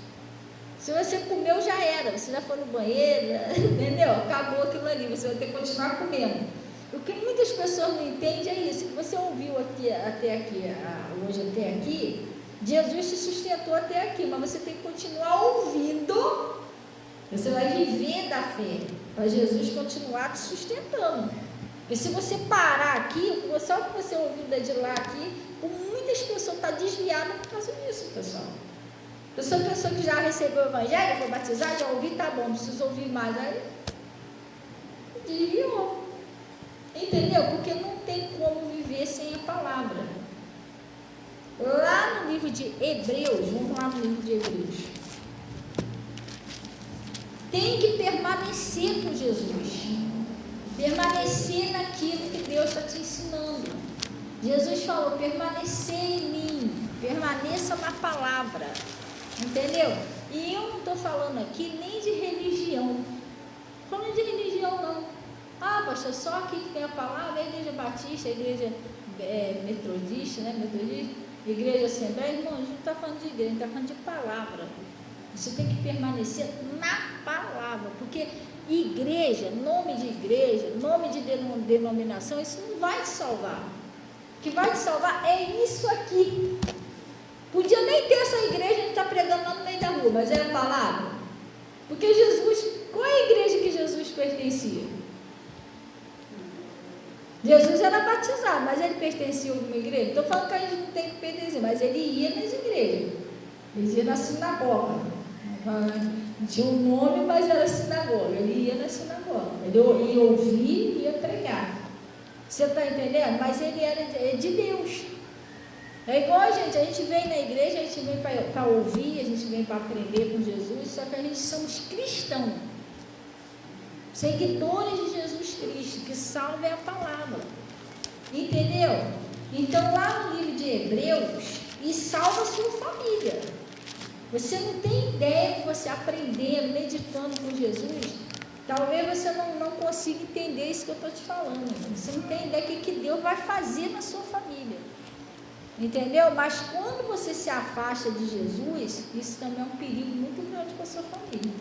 S2: Se você comeu, já era, você já foi no banheiro, entendeu? Acabou aquilo ali, você vai ter que continuar comendo. O que muitas pessoas não entendem é isso, que você ouviu aqui, até aqui, hoje até aqui, Jesus te sustentou até aqui, mas você tem que continuar ouvindo, você vai viver da fé, para Jesus continuar te sustentando. Porque se você parar aqui, só o que você ouviu de lá aqui, muitas pessoas estão desviadas por causa disso, pessoal. Eu sou pessoa que já recebeu o evangelho, foi batizada, já ouvi, tá bom, não preciso ouvir mais, aí desviou. Entendeu? Porque não tem como viver sem a palavra. Lá no livro de Hebreus, vamos lá no livro de Hebreus. Tem que permanecer com Jesus. Permanecer naquilo que Deus está te ensinando. Jesus falou, permanecer em mim, permaneça na palavra. Entendeu? E eu não estou falando aqui nem de religião. Não falando de religião, não. Pastor, só aqui que tem a palavra, a igreja batista, a igreja metodista, né? Metodista, igreja assembleia. Irmão, a gente não está falando de igreja, a gente está falando de palavra. Você tem que permanecer na palavra, porque igreja, nome de denominação, isso não vai te salvar. O que vai te salvar é isso aqui. Podia nem ter essa igreja, a gente está pregando lá no meio da rua, mas é a palavra. Porque Jesus, qual é a igreja que Jesus pertencia? Jesus era batizado, mas ele pertencia a alguma igreja? Estou falando que a gente não tem que pertencer, mas ele ia nas igrejas, ele ia na sinagoga. Tinha um nome, mas era sinagoga, ele ia na sinagoga, ele ia ouvir e ia pregar. Você está entendendo? Mas ele era de Deus. É igual a gente vem na igreja, a gente vem para ouvir, a gente vem para aprender com Jesus, só que a gente somos cristãos. seguidores de Jesus Cristo, que salva é a palavra. Entendeu? Então, lá no livro de Hebreus, e salva a sua família. Você não tem ideia que você aprendendo, meditando com Jesus, talvez você não consiga entender isso que eu estou te falando. Você não tem ideia do que Deus vai fazer na sua família. Entendeu? Mas quando você se afasta de Jesus, isso também é um perigo muito grande para a sua família.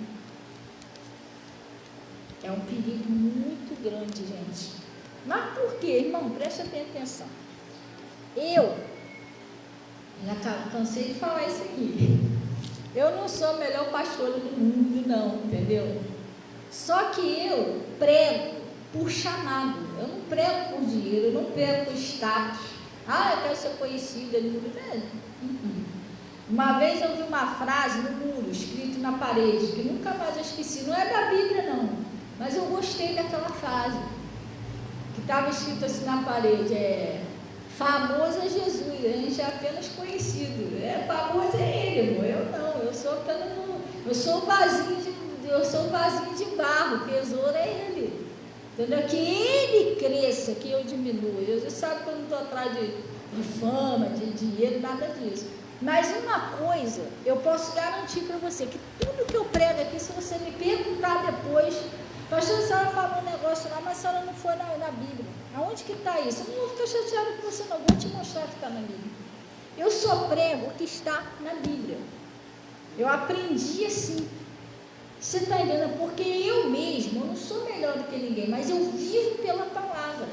S2: É um perigo muito grande, gente. Mas por quê, irmão? Presta bem atenção. Eu já cansei de falar isso aqui. Eu não sou a melhor pastora do mundo, não, entendeu? Só que eu prego por chamado. Eu não prego por dinheiro, eu não prego por status. Eu quero ser conhecida. Uma vez eu vi uma frase no muro, escrito na parede, que nunca mais eu esqueci. Não é da Bíblia, não. Mas eu gostei daquela frase. Que estava escrito assim na parede, famoso é Jesus, a gente é apenas conhecido. Famoso é ele, amor. Eu não, eu sou apenas eu sou um vasinho de barro, o tesouro é ele. Entendeu? Que ele cresça, que eu diminua. Você sabe que eu não estou atrás de fama, de dinheiro, nada disso. Mas uma coisa, eu posso garantir para você, que tudo que eu prego aqui, se você me perguntar depois, pastor, a senhora falou um negócio lá, mas a senhora não foi na Bíblia. Aonde que está isso? Eu não vou ficar chateada com você, não. Vou te mostrar que está na Bíblia. Eu só prego o que está na Bíblia. Eu aprendi assim. Você está entendendo? Porque eu mesmo, eu não sou melhor do que ninguém, mas eu vivo pela palavra.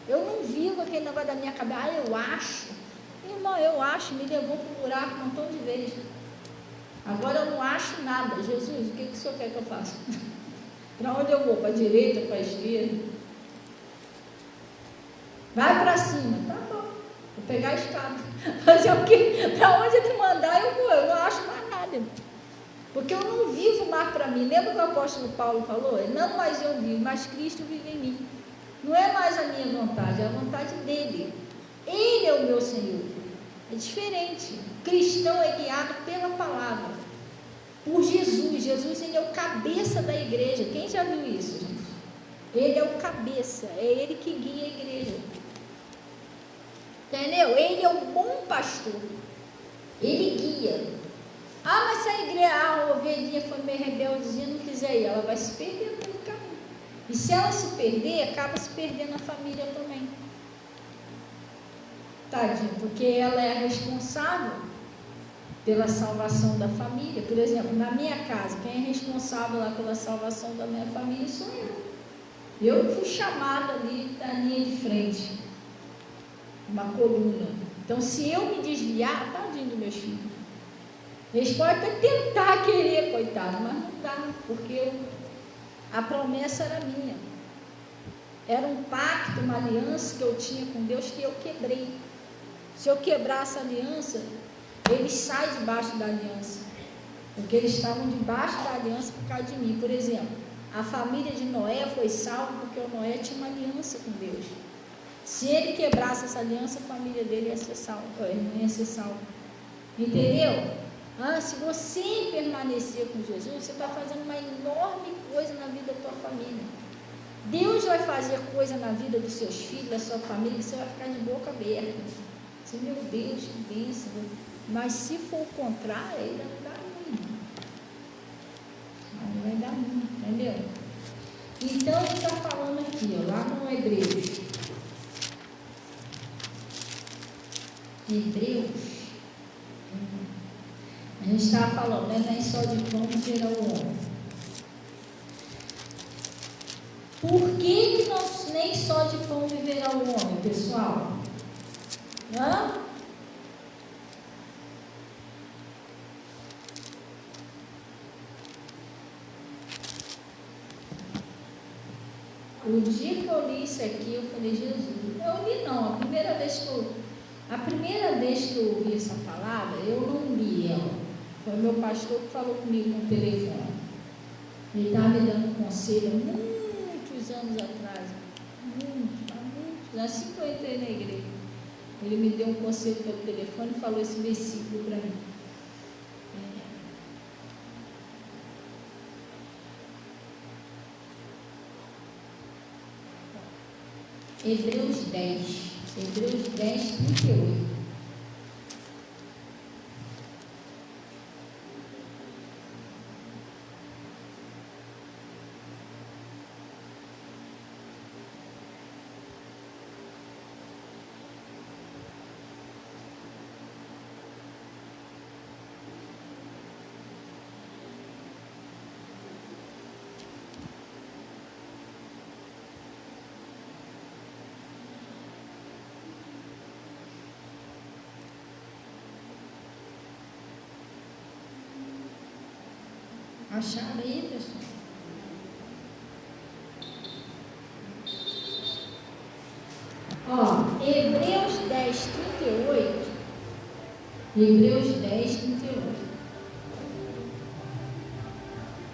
S2: Eu não vivo aquele negócio da minha cabeça. Eu acho. Irmão, eu acho, me levou para o buraco um montão de vezes. Agora eu não acho nada. Jesus, o que o senhor quer que eu faça? Para onde eu vou? Para a direita, para a esquerda? Vai para cima. Tá bom. Vou pegar a escada. Fazer o quê? Para onde ele mandar, eu vou. Eu não acho mais nada. Porque eu não vivo mais para mim. Lembra que o apóstolo Paulo falou? Não mais eu vivo, mas Cristo vive em mim. Não é mais a minha vontade, é a vontade dele. Ele é o meu Senhor. É diferente. O cristão é guiado pela palavra. Por Jesus. Jesus, ele é o cabeça da igreja. Quem já viu isso, gente? Ele é o cabeça. É ele que guia a igreja. Entendeu? Ele é o bom pastor. Ele guia. Mas se a igreja, a ovelhinha foi meio rebeldezinha, não quiser ir, ela vai se perder no meio do caminho. E se ela se perder, acaba se perdendo a família também. Tadinho, porque ela é a responsável pela salvação da família. Por exemplo, na minha casa, quem é responsável lá pela salvação da minha família sou eu. Eu fui chamada ali da linha de frente, uma coluna. Então, se eu me desviar, tadinho dos meus filhos. Eles podem até tentar querer, coitado, mas não dá, porque a promessa era minha. Era um pacto, uma aliança que eu tinha com Deus que eu quebrei. Se eu quebrar essa aliança, eles saem debaixo da aliança, porque eles estavam debaixo da aliança por causa de mim. Por exemplo, a família de Noé foi salva porque o Noé tinha uma aliança com Deus. Se ele quebrasse essa aliança, a família dele ia ser salva, não ia ser salva. Entendeu? Se você permanecer com Jesus, você está fazendo uma enorme coisa na vida da tua família. Deus vai fazer coisa na vida dos seus filhos, da sua família, que você vai ficar de boca aberta. Você, meu Deus, que bênção. Mas se for o contrário, aí não dá muito. Aí vai dar muito, entendeu? Então, ele está falando aqui, lá no Hebreus. A gente estava falando, né? Nem só de pão viverá o homem. Por que nem só de pão viverá o homem, pessoal? O dia que eu li isso aqui, eu falei, Jesus, eu li não, a primeira vez que eu ouvi essa palavra, eu não li ela. Foi o meu pastor que falou comigo no telefone. Ele estava me dando um conselho muitos anos atrás. Muitos, assim que eu entrei na igreja. Ele me deu um conselho pelo telefone e falou esse versículo para mim. Hebreus 10, 38. Acharam aí, pessoal? Ó, Hebreus 10, 38. Hebreus 10, 38.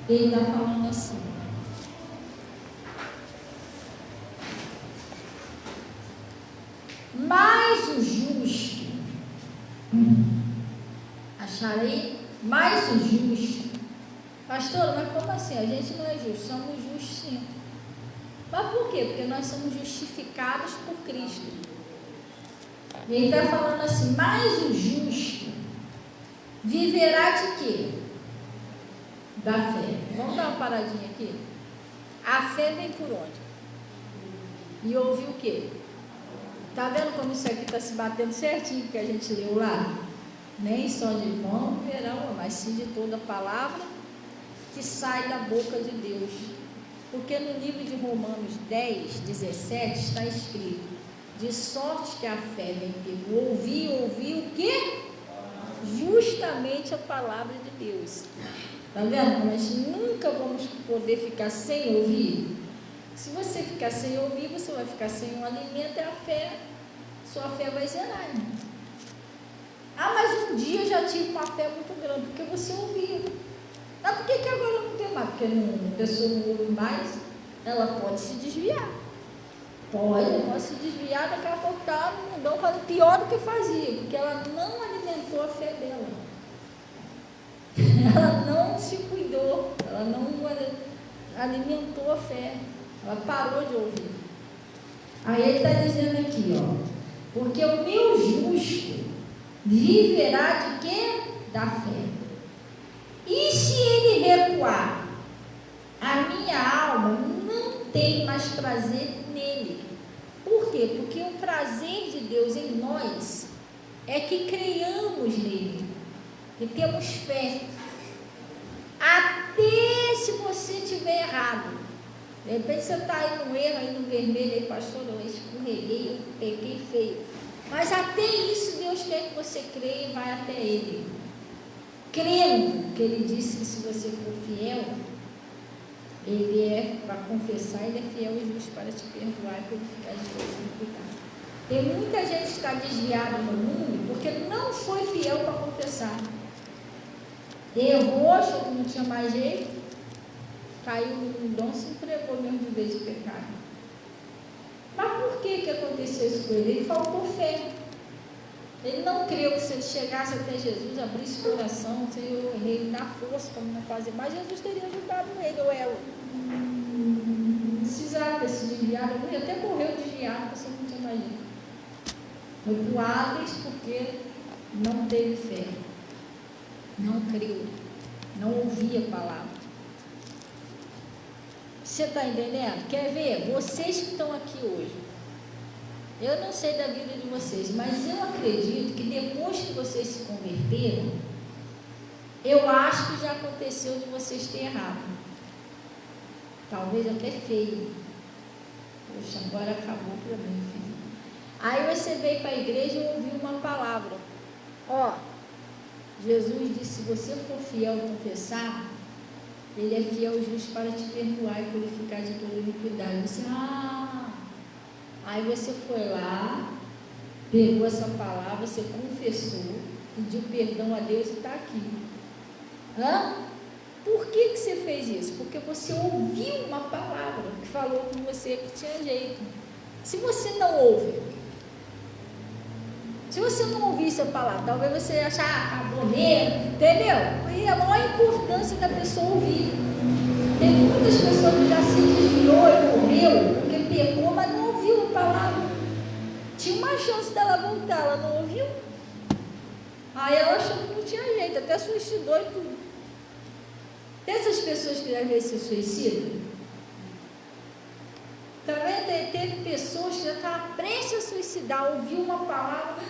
S2: Ele está falando assim. Mas o justo. Acharam aí? Mas o justo. Pastor, mas como assim? A gente não é justo, somos justos sim. Mas por quê? Porque nós somos justificados por Cristo. E ele está falando assim, mas o justo viverá de quê? Da fé. Vamos dar uma paradinha aqui? A fé vem por onde? E ouvir o quê? Está vendo como isso aqui está se batendo certinho que a gente leu lá? Nem só de pão viverão, mas sim de toda a palavra que sai da boca de Deus. Porque no livro de Romanos 10, 17 está escrito: de sorte que a fé vem pelo ouvir o quê? Justamente a palavra de Deus. Está vendo? Nós nunca vamos poder ficar sem ouvir. Se você ficar sem ouvir, você vai ficar sem um alimento, e a fé, sua fé vai zerar. Ah, mas um dia eu já tive uma fé muito grande, porque você ouviu. Mas por que agora não tem mais? Porque a pessoa não ouve mais, ela pode se desviar. Pode se desviar, daqui a pouco está no mundão fazendo pior do que fazia, porque ela não alimentou a fé dela. Ela não se cuidou, ela não alimentou a fé, ela parou de ouvir. Aí ele está dizendo aqui, ó, porque o meu justo viverá de quê? Da fé. E se ele recuar, a minha alma não tem mais prazer nele. Por quê? Porque o prazer de Deus em nós é que creiamos nele, que temos fé. Até se você estiver errado, de repente você está aí no erro, aí no vermelho, aí pastor, eu escorreguei, eu peguei feio. Mas até isso Deus quer que você creia e vai até ele. Crendo que ele disse que se você for fiel, ele é para confessar, ele é fiel e justo para te perdoar e purificar de toda iniquidade. Tem muita gente que está desviada no mundo porque não foi fiel para confessar. Errou, achou que não tinha mais jeito, caiu no mundão, se entregou mesmo de vez o pecado. Mas por que aconteceu isso com ele? Ele faltou fé. Ele não creu que se ele chegasse até Jesus, abrisse o coração, o Senhor, ele dá força para não fazer mais, Jesus teria ajudado ele ou ela. Não precisava ter se desviado, ele até morreu desviado, você não tinha mais jeito. Foi para o Hades porque não teve fé, não creu, não ouvia a palavra. Você está entendendo? Quer ver? Vocês que estão aqui hoje, eu não sei da vida de vocês, mas eu acredito que depois que vocês se converteram, eu acho que já aconteceu de vocês terem errado. Talvez até feio. Poxa, agora acabou para mim, filho. Aí você veio para a igreja e ouviu uma palavra. Ó, Jesus disse, se você for fiel e confessar, ele é fiel e justo para te perdoar e purificar de toda iniquidade. Você, aí você foi lá, pegou essa palavra, você confessou, pediu perdão a Deus e está aqui. Por que você fez isso? Porque você ouviu uma palavra que falou com você que tinha jeito. Se você não ouve, se você não ouvisse a palavra, talvez você ia achar, acabou mesmo, entendeu? E a maior importância da pessoa ouvir. Tem muitas pessoas que já se desviou e morreu porque pecou, mas não ouviu a palavra. tinha uma chance dela voltar, ela não ouviu. Aí ela achou que não tinha jeito, até suicidou e tudo. Dessas pessoas que às vezes se suicidam, também teve pessoas que já estavam prestes a suicidar, ouviu uma palavra,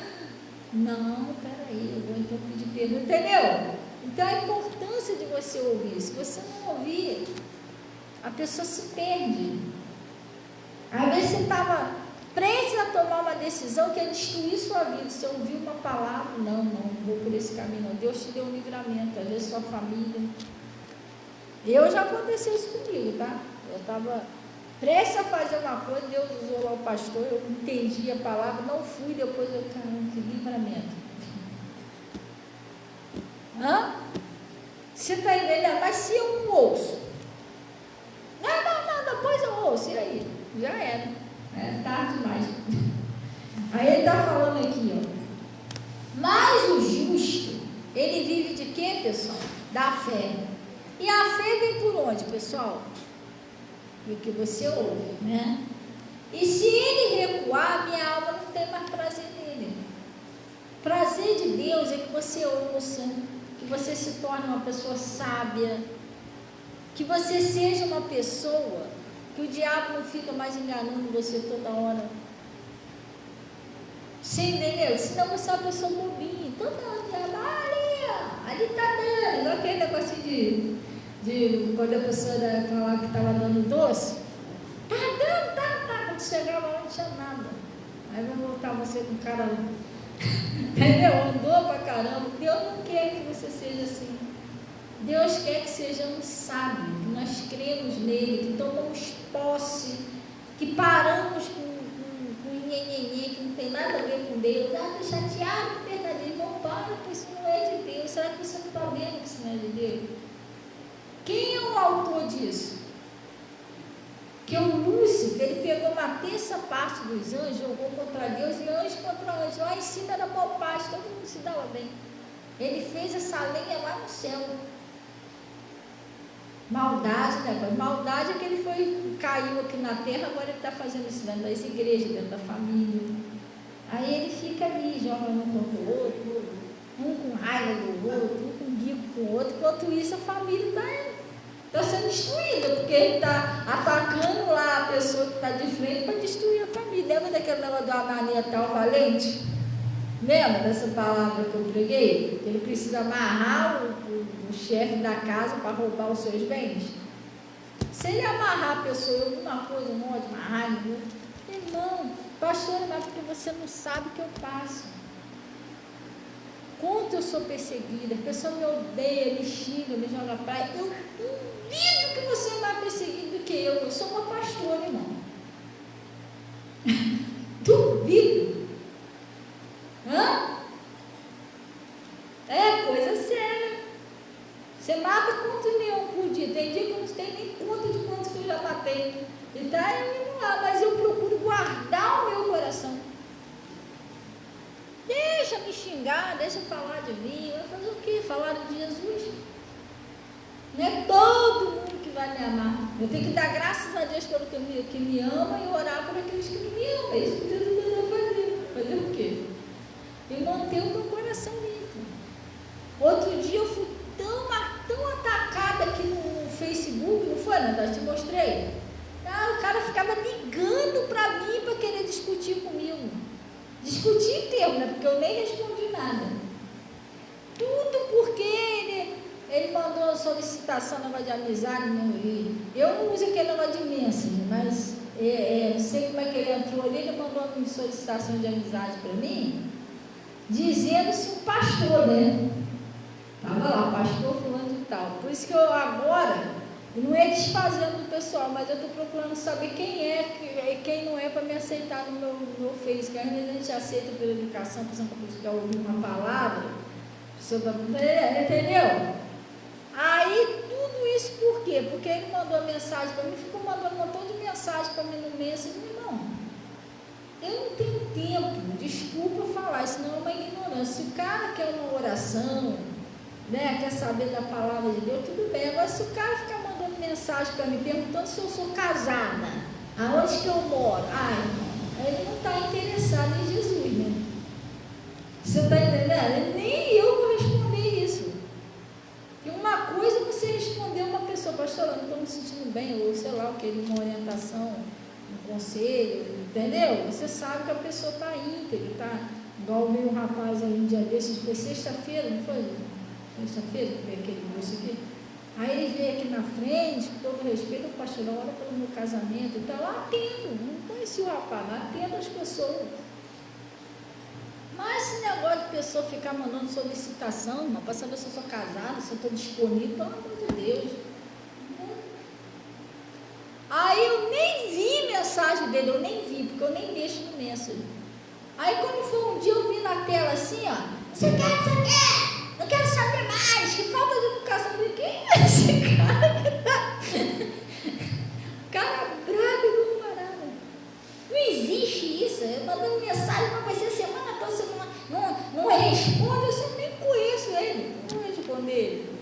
S2: não, peraí, eu vou então pedir perdão, entendeu? Então a importância de você ouvir, se você não ouvir, a pessoa se perde. Às vezes você estava prestes a tomar uma decisão que ia destruir sua vida, você ouviu uma palavra, não vou por esse caminho não, Deus te deu um livramento, às vezes sua família. Já aconteceu isso comigo, tá? Eu estava prestes a fazer uma coisa, Deus usou lá o pastor, eu entendi a palavra, não fui, depois eu, caramba, que livramento. Você está entendendo? Mas se eu não ouço, não, depois eu ouço, e aí? Já era, tarde demais. Aí ele está falando aqui, mas o justo, ele vive de quê, pessoal? Da fé. E a fé vem por onde, pessoal? Do que você ouve, né? E se ele recuar, minha alma não tem mais prazer nele. Prazer de Deus é que você ouça, que você se torne uma pessoa sábia, que você seja uma pessoa que o diabo não fica mais enganando você toda hora. Você entendeu? Senão você é uma pessoa bobinha, toda hora o diabo, ali está dando, igual aquele negócio de quando a pessoa falar que estava dando doce, tá dando, tá. Quando chegava lá não tinha nada. Aí vai voltar você com cara, entendeu? Andou pra caramba. Deus não quer que você seja assim. Deus quer que sejamos sábios, que nós cremos nele, que tomamos posse, que paramos com nhenhenhê, que não tem nada a ver com Deus. Estou chateado com o verdadeiro. Irmão, para, porque isso não é de Deus. Será que você não está vendo que isso não é de Deus? Quem é o autor disso? Que o Lúcifer, ele pegou uma terça parte dos anjos, jogou contra Deus, e anjo contra anjo. Lá em cima era mal paz, todo mundo se dava bem. Ele fez essa lenha lá no céu. Maldade, né? Maldade é que ele caiu aqui na terra, agora ele está fazendo isso dentro das igrejas, dentro da família. Aí ele fica ali, joga um contra o outro, um com raiva do outro, um com bico com o outro, enquanto isso a família está sendo destruída, porque ele está atacando lá a pessoa que está de frente para destruir a família. Lembra daquele negócio do Ananias tal valente? Lembra dessa palavra que eu preguei? Ele precisa amarrar o chefe da casa para roubar os seus bens. Se ele amarrar a pessoa em alguma coisa, um monte, amarrar, irmão, pastor, mas porque você não sabe o que eu passo. Quanto eu sou perseguida, a pessoa me odeia, me xinga, me joga praia. Eu duvido que você é mais perseguido do que eu sou uma pastora, irmão. Duvido. É coisa séria. Você mata quantos leões por dia? Tem dia que eu não tenho nem conta de quantos que eu já matei. E está indo lá, mas eu procuro guardar o meu coração. Deixa me xingar, deixa falar de mim. Vai fazer o quê? Falar de Jesus? Não é todo mundo que vai me amar. Eu tenho que dar graças a Deus pelo que me ama e orar por aqueles que não me amam. É isso que Jesus vai fazer. Fazer o quê? E manter o meu coração limpo. Outro dia eu fui tão atacada aqui no Facebook, não foi, Nanda? Eu te mostrei. O cara ficava ligando para mim para querer discutir comigo. Discutir em termos, né? Porque eu nem respondi nada. Tudo porque ele mandou solicitação, negócio de amizade. Eu não uso aquele negócio de mensagem, mas não sei como é que ele entrou ali. Ele mandou uma solicitação de amizade para mim, dizendo-se um pastor, né? Estava lá, pastor fulano de tal. Por isso que eu agora, não é desfazendo do pessoal, mas eu estou procurando saber quem é e quem não é para me aceitar no meu Face. Que às vezes a gente aceita pela educação, por exemplo, a pessoa quer ouvir uma palavra, entendeu? Aí tudo isso por quê? Porque ele mandou mensagem para mim, ficou mandando um montão de mensagem para mim no mês. Irmão, eu não tenho tempo, desculpa falar, isso não é uma ignorância. Se o cara quer uma oração, né, quer saber da palavra de Deus, tudo bem. Agora, se o cara ficar mandando mensagem para mim, perguntando se eu sou casada, aonde que eu moro, ele não está interessado em Jesus, né? Você está entendendo? Nem eu vou responder isso. E uma coisa é você responder uma pessoa, pastor, eu não estou me sentindo bem, ou sei lá, eu queria uma orientação, um conselho, entendeu? Você sabe que a pessoa está íntegra, está... Igual veio um rapaz aí um dia desses, foi sexta-feira, não foi? Sexta-feira que veio aquele moço aqui. Aí ele veio aqui na frente, com todo respeito, o pastor, ora pelo meu casamento, então eu atendo, não conheci o rapaz, mas atendo as pessoas. Mas esse negócio de pessoa ficar mandando solicitação, para saber se eu sou casada, se eu estou disponível, pelo amor de Deus. Aí eu nem vi mensagem dele, eu nem vi, porque eu nem deixo no Messenger. Aí quando foi um dia eu vi na tela assim, ó, você quer saber? Não quero saber mais, que falta de educação. De quem é esse cara que tá? Cara brabo e camarada. Não existe isso, eu mandando mensagem, mas vai ser semana toda, você não responde, eu nem conheço ele, não vou responder ele.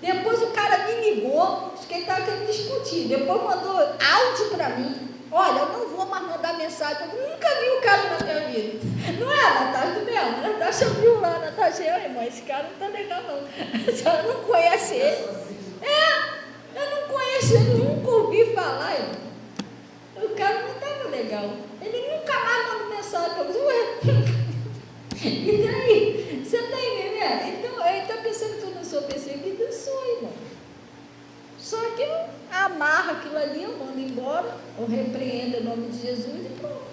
S2: Depois o cara me ligou, acho que ele estava querendo discutir, depois mandou áudio para mim. Olha, eu não vou mais mandar mensagem, eu nunca vi o cara na minha vida. Não é, Natasha, tu mesmo? A Natasha viu lá, Natasha, irmão, esse cara não tá legal não. A senhora não conhece ele? Eu não conheço ele, nunca ouvi falar, irmão. O cara não estava legal. Ele nunca mais mandou mensagem para você. E daí? Você está entendendo? Então, ele está pensando que eu não sou perseguida? Eu sou, irmão. Só que eu amarro aquilo ali, eu mando embora, eu repreendo em nome de Jesus e pronto.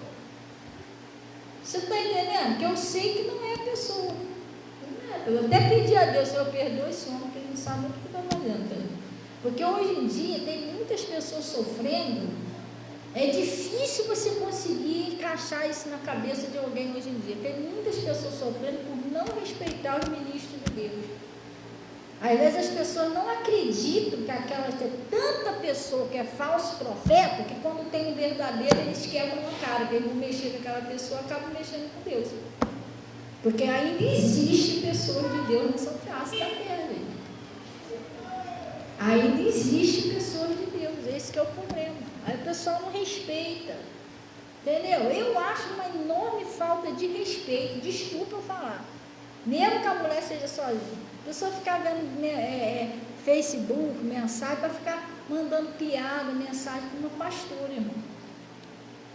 S2: Você está entendendo? Que eu sei que não é a pessoa. Eu até pedi a Deus, Senhor, perdoa esse homem, porque ele não sabe o que está fazendo. Porque hoje em dia tem muitas pessoas sofrendo. É difícil você conseguir encaixar isso na cabeça de alguém hoje em dia. Tem muitas pessoas sofrendo por não respeitar os ministros de Deus. Às vezes as pessoas não acreditam que aquela tem tanta pessoa que é falso profeta, que quando tem um verdadeiro eles quebram a cara, que eles vão mexer com aquela pessoa, acabam mexendo com Deus. Porque ainda existe pessoas de Deus nessa face da terra. Ainda existe pessoas de Deus, esse que é o problema. Aí o pessoal não respeita, entendeu? Eu acho uma enorme falta de respeito, desculpa eu falar, mesmo que a mulher seja sozinha. A pessoa ficar vendo Facebook, mensagem, para ficar mandando piada, mensagem para uma pastora, irmão.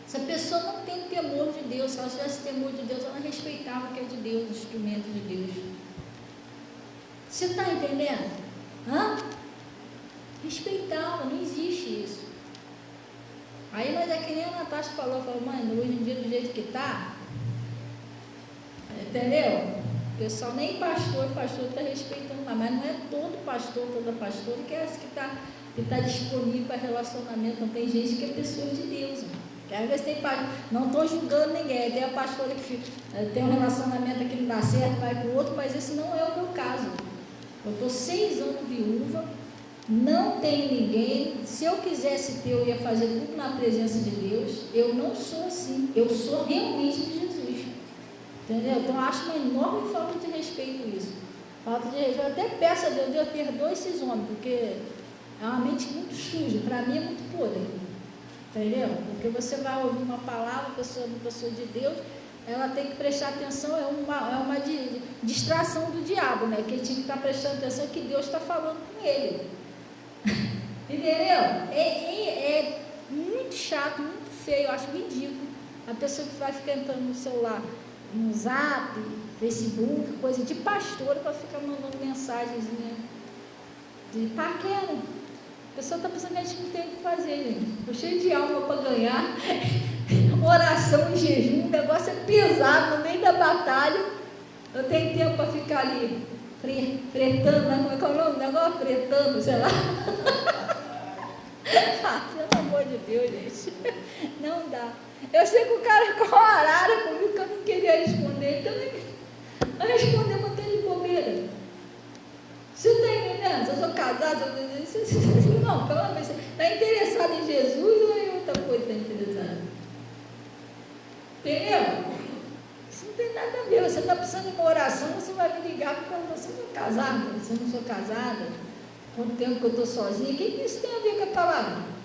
S2: Se a pessoa não tem temor de Deus, se ela tivesse temor de Deus, ela respeitava o que é de Deus, o instrumento de Deus. Você está entendendo? Respeitava, não existe isso. Aí, mas é que nem a Natasha falou, mãe, hoje em dia do jeito que está, entendeu? O pessoal, nem pastor está respeitando mais, mas não é todo pastor, toda pastora que é essa que está disponível para relacionamento. Não tem gente que é pessoa de Deus, que às vezes tem pastor, não estou julgando ninguém, tem a pastora que tem um relacionamento que não dá certo, vai com o outro, mas esse não é o meu caso. Eu estou 6 anos viúva, não tenho ninguém. Se eu quisesse ter, eu ia fazer tudo na presença de Deus. Eu não sou assim, eu sou realmente de Jesus. Entendeu? Então eu acho uma enorme falta de respeito isso. Falta de respeito. Eu até peço a Deus, Deus perdoe esses homens, porque é uma mente muito suja, para mim é muito podre. Entendeu? Porque você vai ouvir uma palavra, pessoa de Deus, ela tem que prestar atenção, é uma distração do diabo, né? Que ele tinha que estar prestando atenção que Deus está falando com ele. Entendeu? É muito chato, muito feio, eu acho ridículo. A pessoa que vai ficar entrando no celular, no Zap, Facebook, coisa de pastora, para ficar mandando mensagenzinha de paquera. A pessoa está pensando que a gente não tem o que fazer, gente. Estou cheio de alma para ganhar, oração e jejum, o negócio é pesado no meio da batalha. Eu tenho tempo para ficar ali fretando, né? Como é que é o nome? Negócio fretando, sei lá. Pelo amor de Deus, gente, não dá. Eu sei que o cara com uma arara comigo que eu não queria responder, então eu respondi uma de bobeira. Você está entendendo? Se eu sou casada, não, pelo menos, está interessado em Jesus ou em outra coisa está interessado? Entendeu? Isso não tem nada a ver. Você está precisando de uma oração, você vai me ligar porque eu não sou casada. Se eu não sou casada, quanto tempo que eu estou sozinha, o que isso tem a ver com a palavra?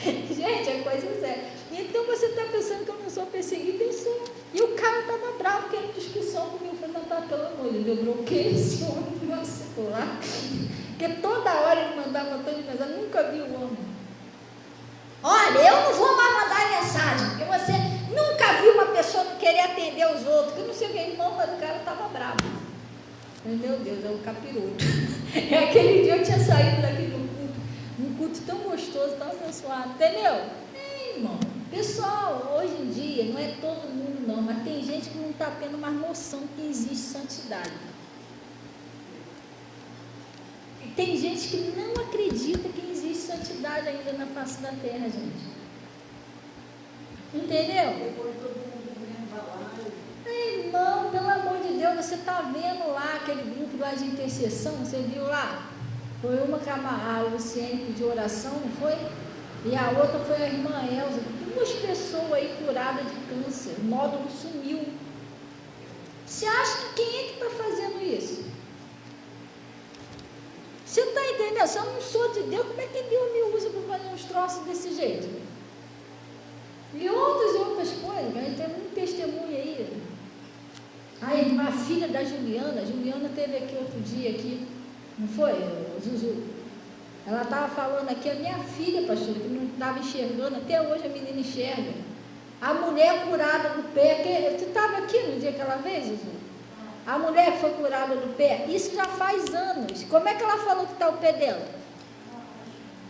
S2: Gente, é coisa séria. Então você está pensando que eu não sou perseguida? Eu sou. E o cara estava bravo, querendo discussão comigo. Eu falei, não, tá, pelo amor de Deus, eu bloqueei esse homem do meu celular. Porque toda hora ele mandava um tanto de mensagem, nunca vi o homem. Olha, eu não vou mais mandar mensagem, porque você nunca viu uma pessoa não querer atender os outros. Eu não sei o que, irmão, mas o cara estava bravo. Eu falei, meu Deus, é um capiroto. E aquele dia eu tinha saído daqui de um culto tão gostoso, tão abençoado, entendeu? Irmão, pessoal, hoje em dia, não é todo mundo não, mas tem gente que não está tendo mais noção que existe santidade. E tem gente que não acredita que existe santidade ainda na face da terra, gente. Entendeu? Irmão, pelo amor de Deus, você está vendo lá aquele grupo lá de intercessão, você viu lá? Foi uma que a Luciene pediu oração, não foi? E a outra foi a irmã Elza. 2 pessoas aí curadas de câncer. O nódulo sumiu. Você acha que quem é que está fazendo isso? Você está entendendo? Se eu não sou de Deus, como é que Deus me usa para fazer uns troços desse jeito? E outras coisas. A gente tem muito testemunho aí. A filha da Juliana teve aqui outro dia, aqui, não foi, Zuzu? Ela estava falando aqui, a minha filha, pastor, que não estava enxergando, até hoje a menina enxerga. A mulher curada do pé, tu estava aqui no dia que ela veio, Zuzu? A mulher foi curada do pé, isso já faz anos. Como é que ela falou que está o pé dela?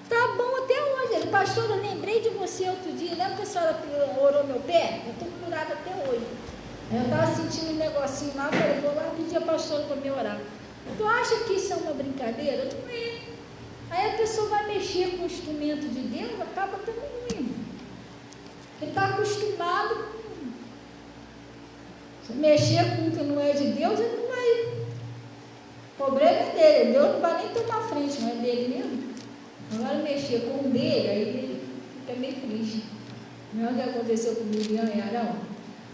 S2: Está bom até hoje. Pastor, eu lembrei de você outro dia, lembra que a senhora orou meu pé? Eu estou curada até hoje. Eu estava sentindo um negocinho lá, falei, vou lá pedir a pastora para me orar. Tu acha que isso é uma brincadeira? Não é. Aí a pessoa vai mexer com o instrumento de Deus, acaba tendo ruim. Ele está acostumado com mexer com o que não é de Deus, ele não vai. O problema é dele, Deus não vai nem tomar frente, não é dele mesmo. Agora mexer com o dele, aí ele fica meio triste. Não é o que aconteceu com o Miriam e Arão?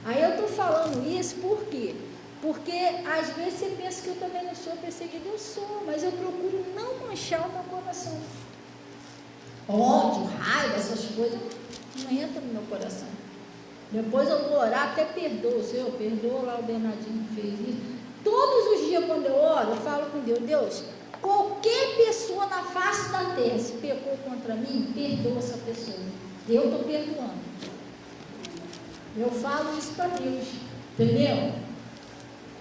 S2: Aí eu estou falando isso por quê? Porque às vezes você pensa que eu também não sou perseguida, eu sou, mas eu procuro não manchar o meu coração. Ódio, raiva, essas coisas não entram no meu coração. Depois eu vou orar, até perdoa, Senhor, perdoa lá o Bernardinho que fez isso. Todos os dias quando eu oro, eu falo com Deus, Deus, qualquer pessoa na face da terra, se pecou contra mim, perdoa essa pessoa. Eu estou perdoando. Eu falo isso para Deus, entendeu?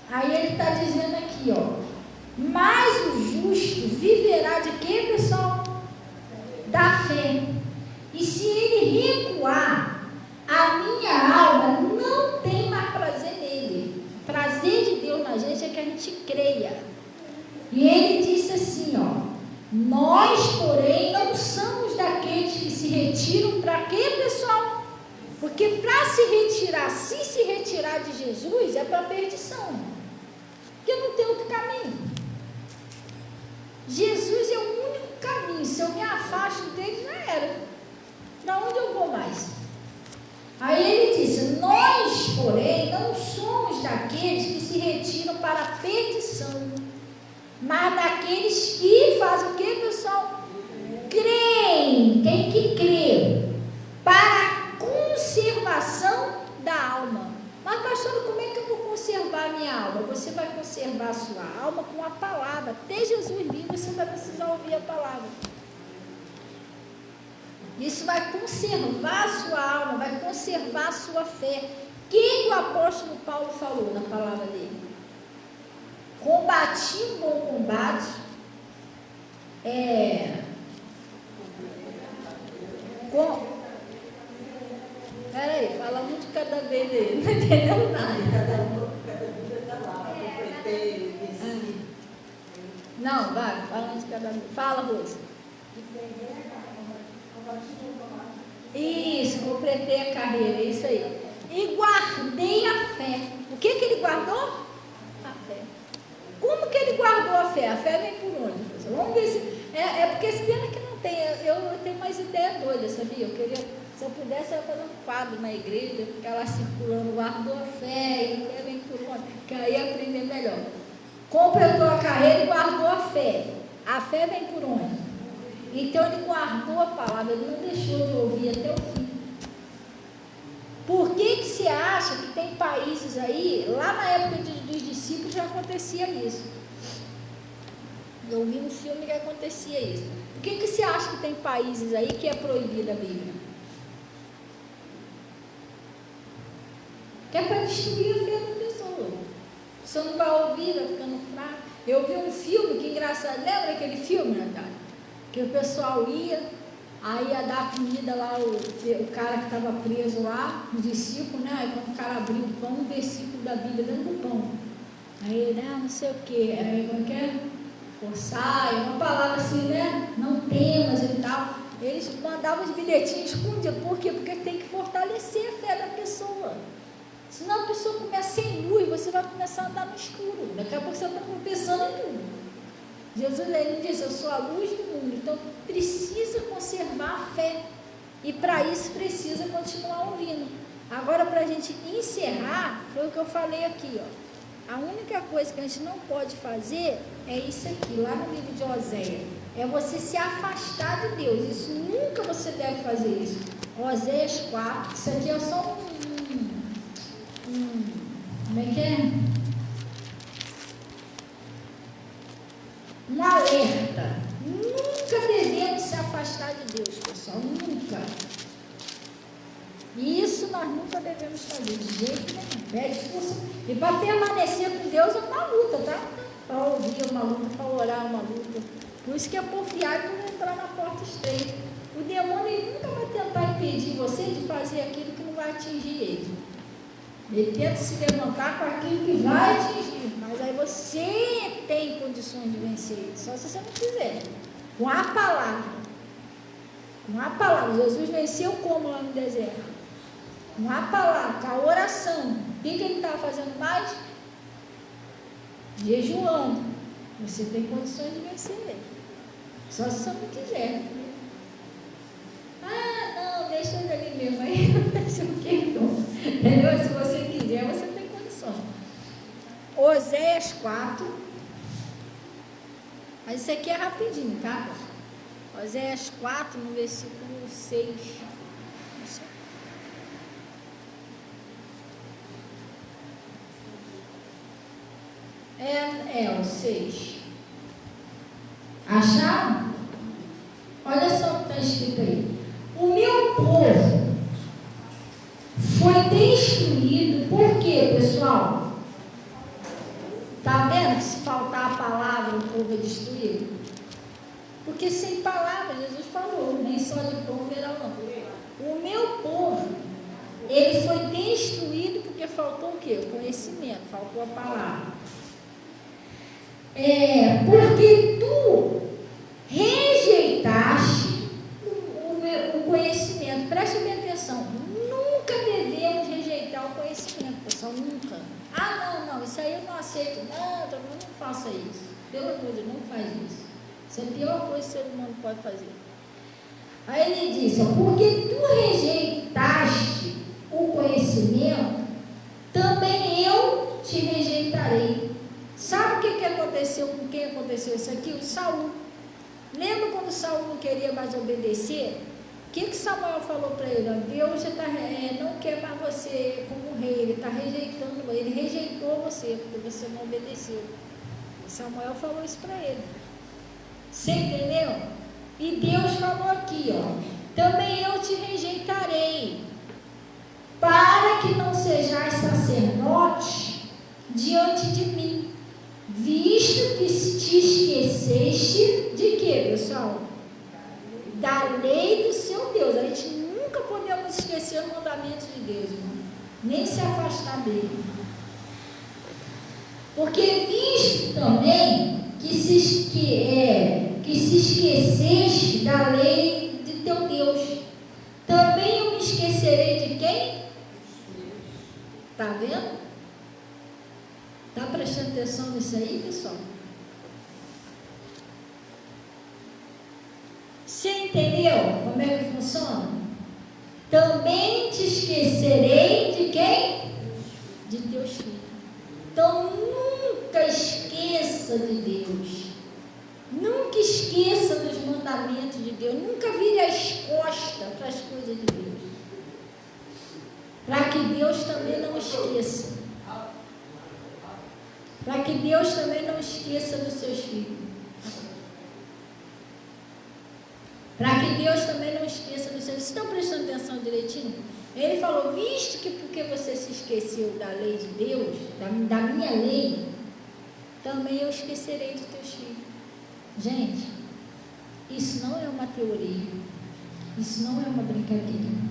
S2: Aí ele está dizendo aqui, ó, mas o justo viverá de quê, pessoal? Da fé. E se ele recuar, a minha alma não tem mais prazer nele. O prazer de Deus na gente é que a gente creia. E ele disse assim, ó, nós, porém, não somos daqueles que se retiram para quê, pessoal? Porque para se retirar de Jesus é para a perdição. Porque não tem outro caminho. Jesus é o único caminho. Se eu me afasto dele, já era. Para onde eu vou mais? Aí ele disse, nós, porém, não somos daqueles que se retiram para a perdição, mas daqueles que fazem o que, pessoal? Creem, tem que crer, para a conservação da alma. Mas, pastor, como é que eu vou conservar a minha alma? Você vai conservar a sua alma com a palavra. Até Jesus vir, você vai precisar ouvir a palavra. Isso vai conservar a sua alma, vai conservar a sua fé. O que o apóstolo Paulo falou na palavra dele? Combati um bom combate. Peraí, fala muito de cada vez aí, não entendeu nada. Não, vai, fala de cada vez. Fala, Rosa. Isso, completei a carreira, é isso aí. E guardei a fé. O que ele guardou? A fé. Como que ele guardou a fé? A fé vem por onde? Vamos ver se... porque esse pena que não tem. Eu tenho mais ideia doida, sabia? Se eu pudesse, eu ia fazer um quadro na igreja, ficar lá circulando, guardou a fé, e a fé vem por onde? Que aí ia aprender melhor. Completou a carreira e guardou a fé. A fé vem por onde? Então ele guardou a palavra, ele não deixou de ouvir até o fim. se acha que tem países aí, lá na época dos discípulos já acontecia isso. Eu vi um filme que acontecia isso. Por que se acha que tem países aí que é proibida a Bíblia? Que é para destruir a fé da pessoa. Você não vai ouvir, vai ficando fraco. Eu vi um filme que engraçado, lembra aquele filme, Natália? Que o pessoal ia, aí ia dar comida lá, o cara que estava preso lá, o discípulo, né? Aí quando o cara abriu o pão, um versículo da Bíblia dentro do pão. Aí ele, não sei o que, aí como que é? Forçar, uma palavra assim, né? Não temas e tal. Eles mandavam os bilhetinhos escondidos. Por quê? Porque tem que fortalecer a fé da pessoa. Senão a pessoa começa sem luz, você vai começar a andar no escuro. Daqui a pouco você está pensando em tudo. Jesus ele disse, eu sou a luz do mundo. Então precisa conservar a fé. E para isso precisa continuar ouvindo. Agora, para a gente encerrar, foi o que eu falei aqui, ó. A única coisa que a gente não pode fazer é isso aqui, lá no livro de Oséias. É você se afastar de Deus. Isso nunca você deve fazer isso. Oséias 4, isso aqui é só como é que é? Um alerta. Nunca devemos se afastar de Deus, pessoal. Nunca. Isso nós nunca devemos fazer, de jeito nenhum. Pede força. E para permanecer com Deus é uma luta, tá? Para ouvir é uma luta, para orar é uma luta. Por isso que é porfiar e não entrar na porta estreita. O demônio ele nunca vai tentar impedir você de fazer aquilo que não vai atingir ele. Ele tenta se levantar com aquilo que vai atingir. Mas aí você tem condições de vencer ele, só se você não quiser. Com a palavra. Com a palavra. Jesus venceu como lá no deserto? Com a palavra, com a oração. O que ele estava fazendo mais? Jejuando. Você tem condições de vencer ele. Só se você não quiser. Não, deixa ele ali mesmo. Aí deixa o que não. Entendeu? Se você quiser, você tem condições. Oséias 4. Mas isso aqui é rapidinho, tá? Oséias 4, no versículo 6. O 6. Acharam? Olha só o que está escrito aí. O meu povo foi destruído. Por quê, pessoal? Está vendo que se faltar a palavra, o povo é destruído? Porque sem palavras, Jesus falou, nem só de pão verá não. O meu povo, ele foi destruído porque faltou o quê? O conhecimento, faltou a palavra. Porque tu rejeitaste o conhecimento. Preste bem atenção. Nunca devemos rejeitar o conhecimento, pessoal, nunca. Não, isso aí eu não aceito. Não faça isso. Pelo amor de Deus, não faz isso. Isso é a pior coisa que o ser humano pode fazer. Aí ele diz, porque tu rejeitaste o conhecimento, também eu te rejeitarei. Sabe o que aconteceu com quem aconteceu isso aqui? O Saul. Lembra quando Saul não queria mais obedecer? O que Samuel falou para ele? Deus já não quer mais você como rei, ele está rejeitando, ele rejeitou você, porque você não obedeceu. E Samuel falou isso para ele. Você entendeu? E Deus falou aqui, também eu te rejeitarei, para que não sejais sacerdote diante de mim, visto que te esqueceste de quê, pessoal? Da lei do seu Deus. A gente nunca podemos esquecer o mandamento de Deus, irmão. Nem se afastar dele. Porque visto também que se esqueceste da lei de teu Deus, também eu me esquecerei de quem? Está vendo? Está prestando atenção nisso aí, pessoal? Você entendeu como é que funciona? Também te esquecerei de quem? De teus filhos. Então nunca esqueça de Deus. Nunca esqueça dos mandamentos de Deus. Nunca vire as costas para as coisas de Deus. Para que Deus também não esqueça. Para que Deus também não esqueça dos seus filhos. Para que Deus também não esqueça dos seus filhos. Vocês estão prestando atenção direitinho? Ele falou, visto que porque você se esqueceu da lei de Deus, da minha lei, também eu esquecerei dos teus filhos. Gente, isso não é uma teoria, isso não é uma brincadeira.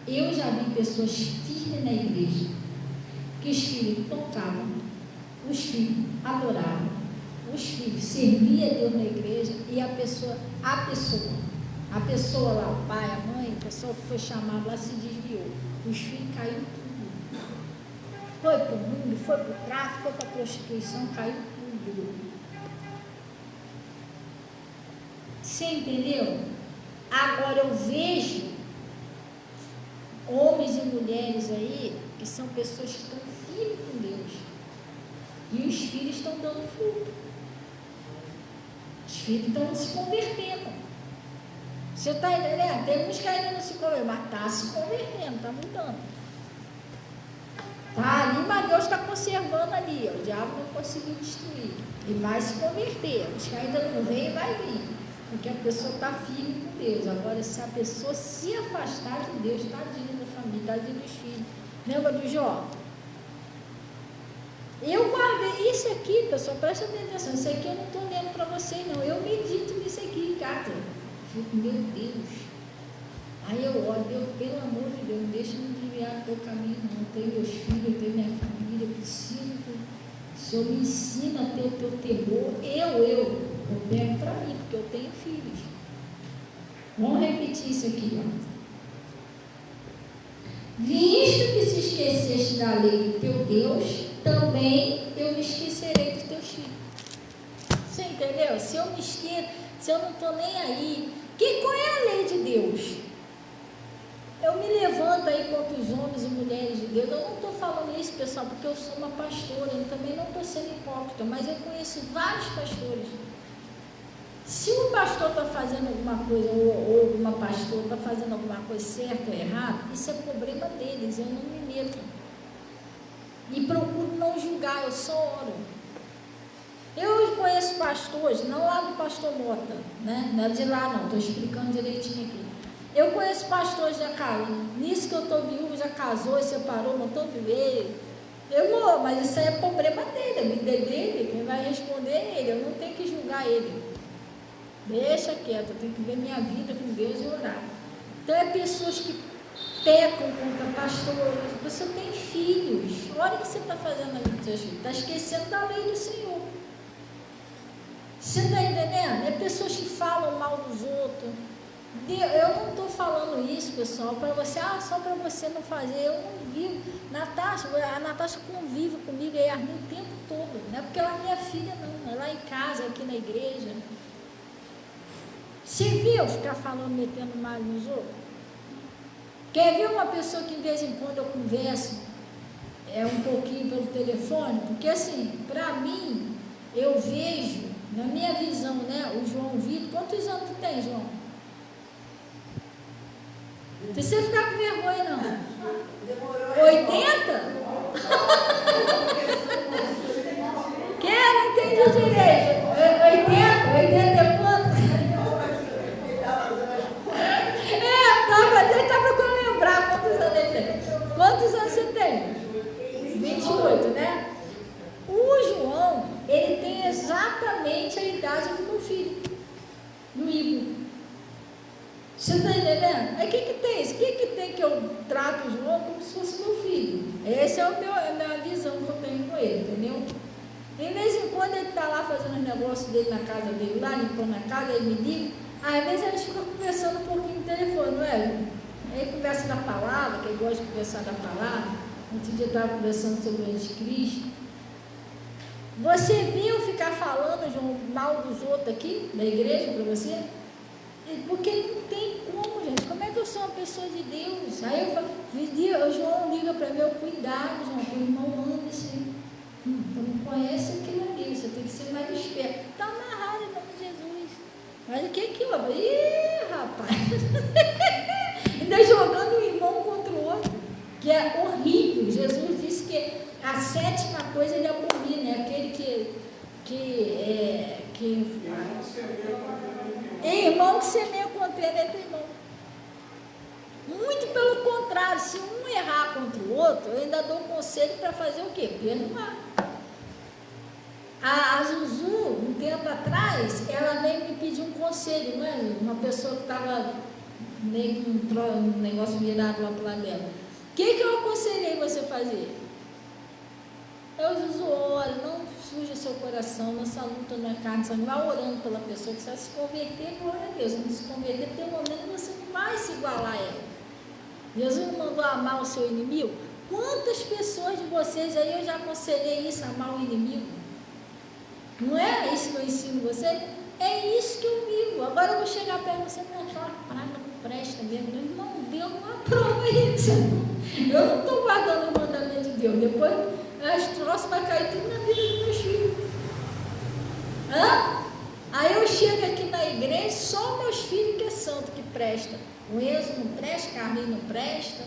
S2: Eu já vi pessoas firmes na igreja, que os filhos tocavam, os filhos adoravam, os filhos serviam a Deus na igreja, e a pessoa lá, o pai, a mãe, a pessoa que foi chamada lá se desviou. Os filhos caíram tudo. Foi para o mundo, foi para o tráfico, foi para a prostituição, caiu tudo. Você entendeu? Agora eu vejo homens e mulheres aí que são pessoas que estão firmes com Deus. E os filhos estão dando fruto. Os filhos estão se convertendo. Você está entendendo? Tem uns que ainda não se converteram, mas está se convertendo, está mudando. Está ali, mas Deus está conservando ali. O diabo não conseguiu destruir. E vai se converter. Os que ainda não vêm, vai vir. Porque a pessoa está firme com Deus. Agora, se a pessoa se afastar de Deus, tadinho da família, tadinho dos filhos. Lembra do Jó? Eu guardei isso aqui, pessoal, presta atenção. Isso aqui eu não estou lendo para vocês, não. Eu medito nisso aqui em casa. Fico, meu Deus. Aí eu olho, Deus, pelo amor de Deus, não deixa me desviar do teu caminho, não. Eu tenho meus filhos, eu tenho minha família, eu preciso que o Senhor me ensina a ter o teu temor. Eu pego para mim, porque eu tenho filhos. Vamos repetir isso aqui, ó. Visto que se esqueceste da lei do teu Deus, também eu me esquecerei dos teus filhos. Você entendeu? Se eu me esqueço, se eu não estou nem aí, qual é a lei de Deus? Eu me levanto aí contra os homens e mulheres de Deus. Eu não estou falando isso, pessoal, porque eu sou uma pastora. Eu também não estou sendo hipócrita, mas eu conheço vários pastores. Se um pastor está fazendo alguma coisa, ou uma pastora está fazendo alguma coisa certa ou errada, isso é problema deles, eu não me meto. E procuro não julgar, eu só oro. Eu conheço pastores, não lá do pastor Mota, né? Não é de lá não, estou explicando direitinho aqui. Eu conheço pastores já casaram, nisso que eu estou viúvo, já casou e separou, montou ele. Mas isso aí é problema dele, a vida dele, quem vai responder é ele, eu não tenho que julgar ele. Deixa quieto, eu tenho que ver minha vida com Deus e orar. Então é pessoas que pecam contra pastores. Você tem filhos, olha o que você está fazendo na vida dos seus filhos, está esquecendo da lei do Senhor. Você está entendendo? É pessoas que falam mal dos outros. Eu não estou falando isso, pessoal, para você, só para você não fazer. Eu não vivo. A Natasha convive comigo e a Armin o tempo todo. Não é porque ela é minha filha, não. É lá em casa, aqui na igreja. Você viu ficar falando, metendo mal nos outros? Quer ver uma pessoa que de vez em quando eu converso um pouquinho pelo telefone? Porque assim, para mim, eu vejo, na minha visão, né, o João Vitor. Quantos anos tu tem, João? Não precisa ficar com vergonha, não. 80? Quem? Não entendi direito. 80? 80 é quanto? Ele está procurando lembrar quantos anos ele tem. Quantos anos você tem? 28, né? O João, ele tem exatamente a idade do meu filho, do Igor. Você está entendendo? Aí o que tem? O que tem que eu trato o João como se fosse meu filho? Essa é a minha visão que eu tenho com ele, entendeu? De vez em quando ele está lá fazendo os negócios dele na casa dele, lá limpando a casa, ele me liga. Às vezes a gente fica conversando um pouquinho no telefone, não é? Aí conversa da palavra, que ele gosta de conversar da palavra. Outro dia eu estava conversando sobre o anticristo. Você viu ficar falando, João, mal dos outros aqui, da igreja, para você? Porque não tem como, gente. Como é que eu sou uma pessoa de Deus? Aí eu falo, o João liga para mim, cuidado, João, que o irmão anda assim. Tu não conhece aquilo ali, você tem que ser mais esperto. Está amarrado em nome de Jesus. Mas o que houve? Ih, rapaz! Ainda jogando o irmão contra o outro. coisa ele abomina, é aquele irmão que semeia contenda entre irmãos. Muito pelo contrário, se um errar contra o outro, eu ainda dou um conselho para fazer o quê? Perdoar. A Zuzu, um tempo atrás, ela veio me pedir um conselho, não é? Uma pessoa que estava meio com um negócio virado lá para lá dela. O que eu aconselhei você fazer? Zuzu, ora, não suja seu coração, nossa luta não é carne, você vai orando pela pessoa que você vai se converter, glória a Deus. Não se converter, tem um momento que você não vai se igualar a ela. Jesus não mandou amar o seu inimigo? Quantas pessoas de vocês aí eu já aconselhei isso, amar o inimigo? Não é isso que eu ensino você? É isso que eu vivo. Agora eu vou chegar perto de você e aquela praga não presta mesmo. Irmão, Deus não aprova isso. Eu não estou guardando o mandamento de Deus. Depois as troças vai cair tudo na vida dos meus filhos. Aí eu chego aqui na igreja, só meus filhos que é santo, que presta. O Enzo não presta, Carlinhos não presta,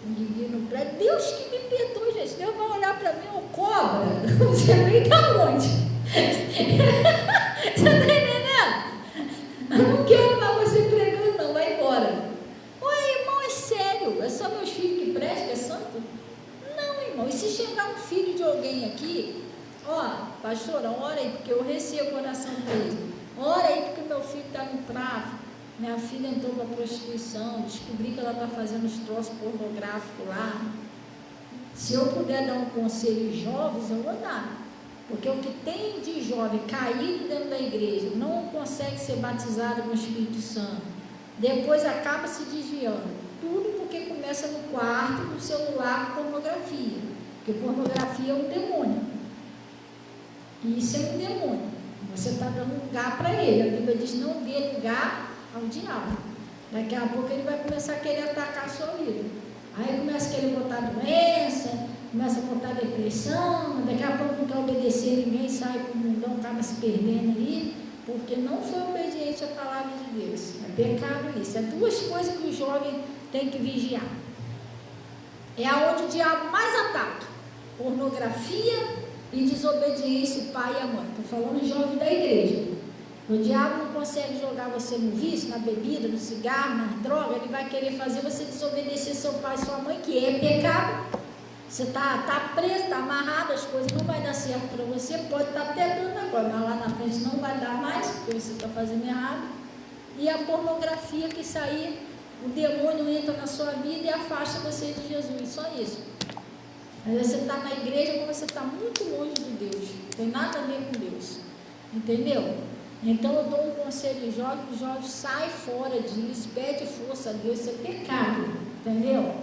S2: o Guilherme não presta. Deus que me perdoe, gente. Deus vai olhar para mim, ô cobra, você veio da onde? Você está entendendo? Eu não quero mais você pregando, não, vai embora. Oi, irmão, é sério, é só meus filhos que prestam, é santo? Não, irmão, e se chegar um filho de alguém aqui, pastora, ora aí, porque eu recebo oração dele, ora aí porque meu filho está no tráfico, minha filha entrou na prostituição, descobri que ela está fazendo os troços pornográficos lá. Se eu puder dar um conselho aos jovens, eu vou dar. Porque o que tem de jovem caído dentro da igreja, não consegue ser batizado no Espírito Santo, depois acaba se desviando. Tudo porque começa no quarto, no celular, com pornografia. Porque pornografia é um demônio. E isso é um demônio. Você está dando lugar para ele. A Bíblia diz: não dê lugar ao diabo. Daqui a pouco ele vai começar a querer atacar a sua vida. Aí começa a querer botar doença, começa a botar depressão, daqui a pouco não quer obedecer ninguém, sai para o mundão, acaba se perdendo aí, porque não foi obediente à palavra de Deus. É pecado isso. É duas coisas que o jovem tem que vigiar. É aonde o diabo mais ataca: pornografia e desobediência ao pai e à mãe. Estou falando de jovem da igreja. O diabo não consegue jogar você no vício, na bebida, no cigarro, na droga. Ele vai querer fazer você desobedecer seu pai e sua mãe, que é pecado. Você está preso, está amarrado, as coisas não vai dar certo para você. Pode estar até dando agora, mas lá na frente não vai dar mais, porque você está fazendo errado. E a pornografia, que sair, o demônio entra na sua vida e afasta você de Jesus. Só isso. Às vezes você está na igreja, mas você está muito longe de Deus. Não tem nada a ver com Deus. Entendeu? Então eu dou um conselho jovem, o jovem sai fora disso, pede força a Deus, isso é pecado, entendeu?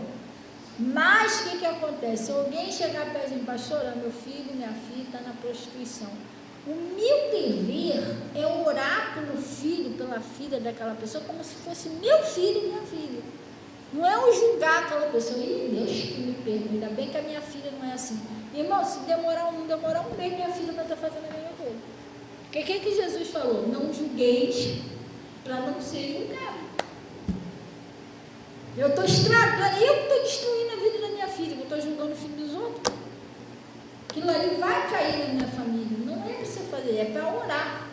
S2: Mas o que acontece? Se alguém chegar perto de mim, pastora, meu filho, minha filha está na prostituição, o meu dever é orar pelo filho, pela filha daquela pessoa, como se fosse meu filho e minha filha. Não é eu julgar aquela pessoa. Deus que me perdoe, ainda bem que a minha filha não é assim. Irmão, se demorar um mês, minha filha vai estar fazendo a mesma coisa. O que Jesus falou? Não julgueis para não ser julgado. Eu estou estragando, eu estou destruindo a vida da minha filha, eu estou julgando o filho dos outros. Aquilo ali vai cair na minha família. Não é para você fazer, é para orar.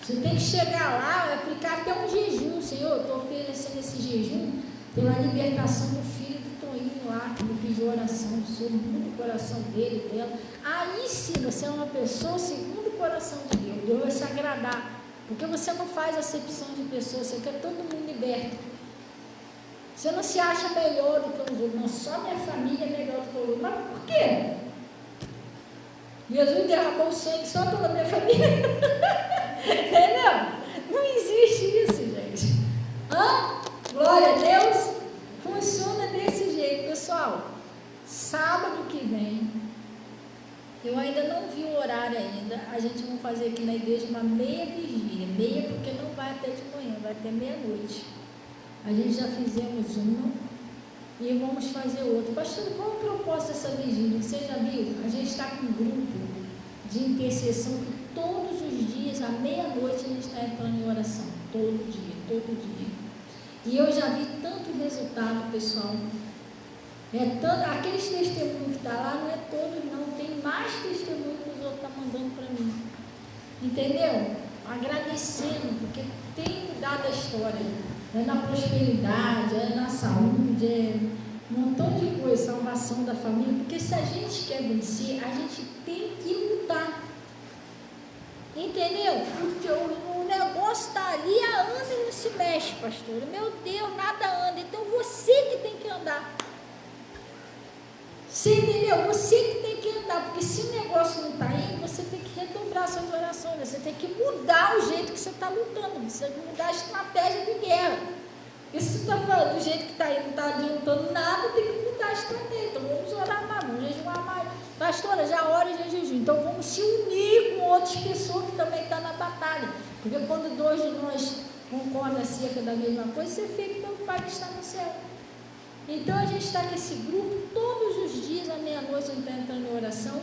S2: Você tem que chegar lá e aplicar até um jejum. Senhor, eu estou oferecendo esse jejum pela libertação do filho do Toninho lá, que me pediu oração, sobre o coração dele, dela. Aí sim, você é uma pessoa segundo o coração de Deus. Deus vai se agradar. Porque você não faz acepção de pessoas, você quer todo mundo liberto. Você não se acha melhor do que os outros. Não, só minha família é melhor do que os outros. Mas por quê? Jesus derramou o sangue só pela minha família. Entendeu? Não existe isso, gente. Glória a Deus. Funciona desse jeito, pessoal. Sábado que vem, eu ainda não vi o horário ainda. A gente vai fazer aqui na igreja uma meia vigília. Meia porque não vai até de manhã, vai até meia-noite. A gente já fizemos uma e vamos fazer outra. Pastor, qual o propósito dessa vigília? Você já viu? A gente está com um grupo de intercessão que todos os dias, à meia-noite, a gente está entrando em oração. Todo dia, todo dia. E eu já vi tanto resultado, pessoal. Aqueles testemunhos que estão lá não é todos não, tem mais testemunhos que os outros estão mandando para mim. Entendeu? Agradecendo, porque tem mudado a história. É na prosperidade, é na saúde, é um montão de coisa, salvação da família. Porque se a gente quer vencer, a gente tem que lutar. Entendeu? O negócio está ali há anos e não se mexe, pastora. Meu Deus, nada anda. Então você que tem que andar. Você entendeu? Você que tem que andar. Porque se o negócio não está indo, você tem que redobrar suas orações. Você tem que mudar o jeito que você está lutando. Você tem que mudar a estratégia de guerra. Porque se você está falando do jeito que está indo, não está adiantando nada, tem que mudar a estratégia. Então vamos orar mais, vamos jejuar mais. Pastora, já ora e já jejum. Então vamos se unir com outras pessoas que também estão na batalha. Porque quando dois de nós concordam acerca da mesma coisa, isso é feito pelo Pai que está no céu. Então a gente está com esse grupo todos os dias, à meia-noite, a gente está entrando em oração.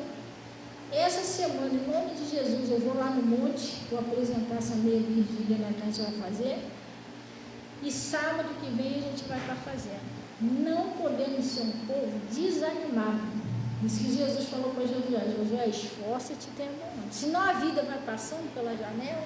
S2: Essa semana, em nome de Jesus, eu vou lá no monte, vou apresentar essa meia vigília que a gente vai fazer. E sábado que vem a gente vai estar fazendo. Não podemos ser um povo desanimado. Isso que Jesus falou para Josué: Josué, esforça-te e tenha bom ânimo. Senão a vida vai passando pela janela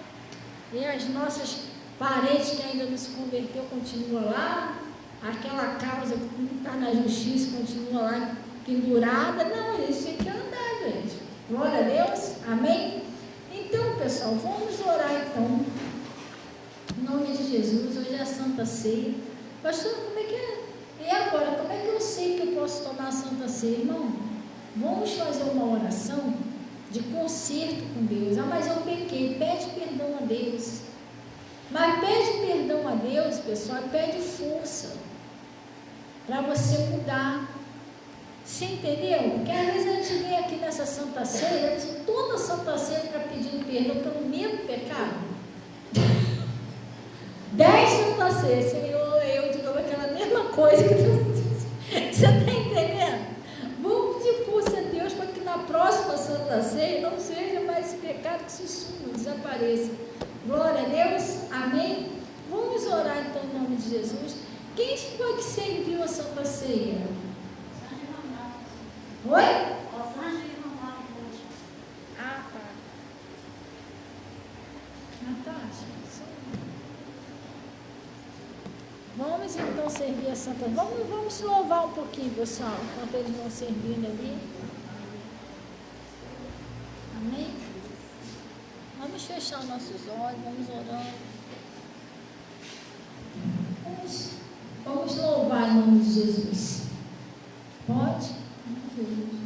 S2: e as nossas parentes que ainda não se converteu continuam lá, aquela causa que não está na justiça continua lá pendurada. Não, eles têm que andar, gente. Glória a Deus, amém? Então, pessoal, vamos orar então, em nome de Jesus. Hoje é a Santa Ceia. Pastor, como é que é? E agora, como é que eu sei que eu posso tomar a Santa Ceia, irmão? Vamos fazer uma oração de conserto com Deus. Ah, mas eu pequei. Pede perdão a Deus. Mas pede perdão a Deus, pessoal, pede força para você mudar. Você entendeu? Porque às vezes a gente vem aqui nessa Santa Ceia, toda Santa Ceia fica pedindo perdão pelo mesmo pecado. 10 Santa Ceia, Senhor, eu de novo aquela mesma coisa que você está entendendo? Vamos pedir força a Deus para que na próxima Santa Ceia não seja mais esse pecado que se suma, desapareça. Glória a Deus, amém? Vamos orar então em nome de Jesus. Quem foi que serviu a Santa Ceia? Oi? Ah, tá. Natasha, vamos então servir a Santa. Vamos louvar um pouquinho, pessoal, enquanto eles vão servindo ali. Amém? Vamos fechar os nossos olhos, vamos orando. Vamos louvar em nome de Jesus. Pode?
S1: Pois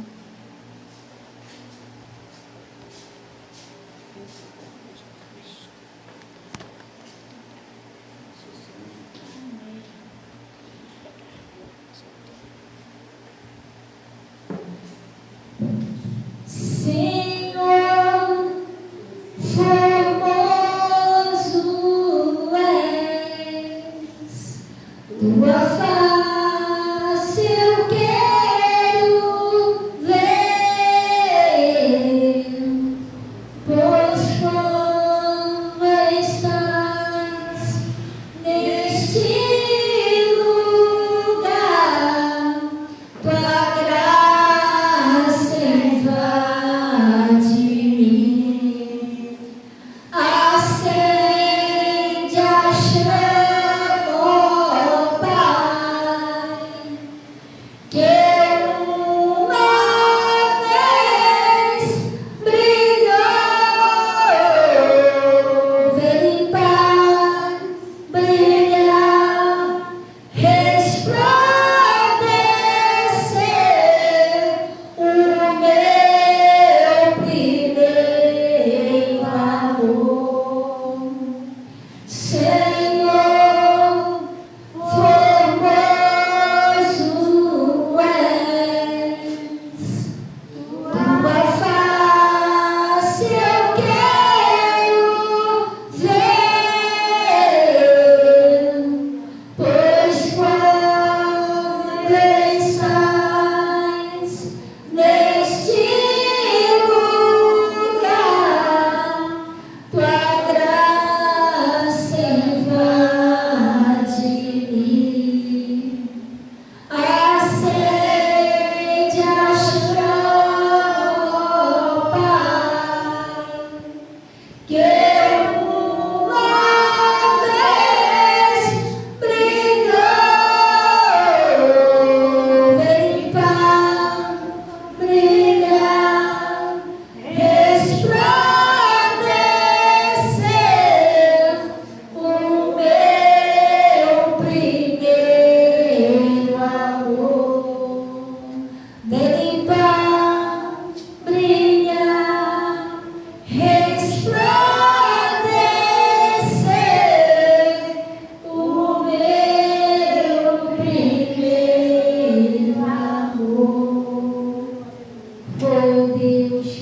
S1: Deus,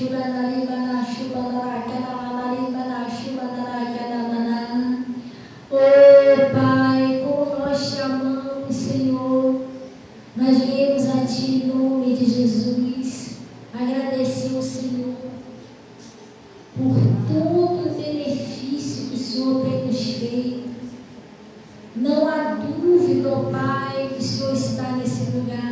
S1: oh Pai, como nós te amamos, Senhor. Nós viemos a Ti em nome de Jesus, agradecer ao Senhor por todo o benefício que o Senhor tem nos feito. Não há dúvida, ó Pai, que o Senhor está nesse lugar.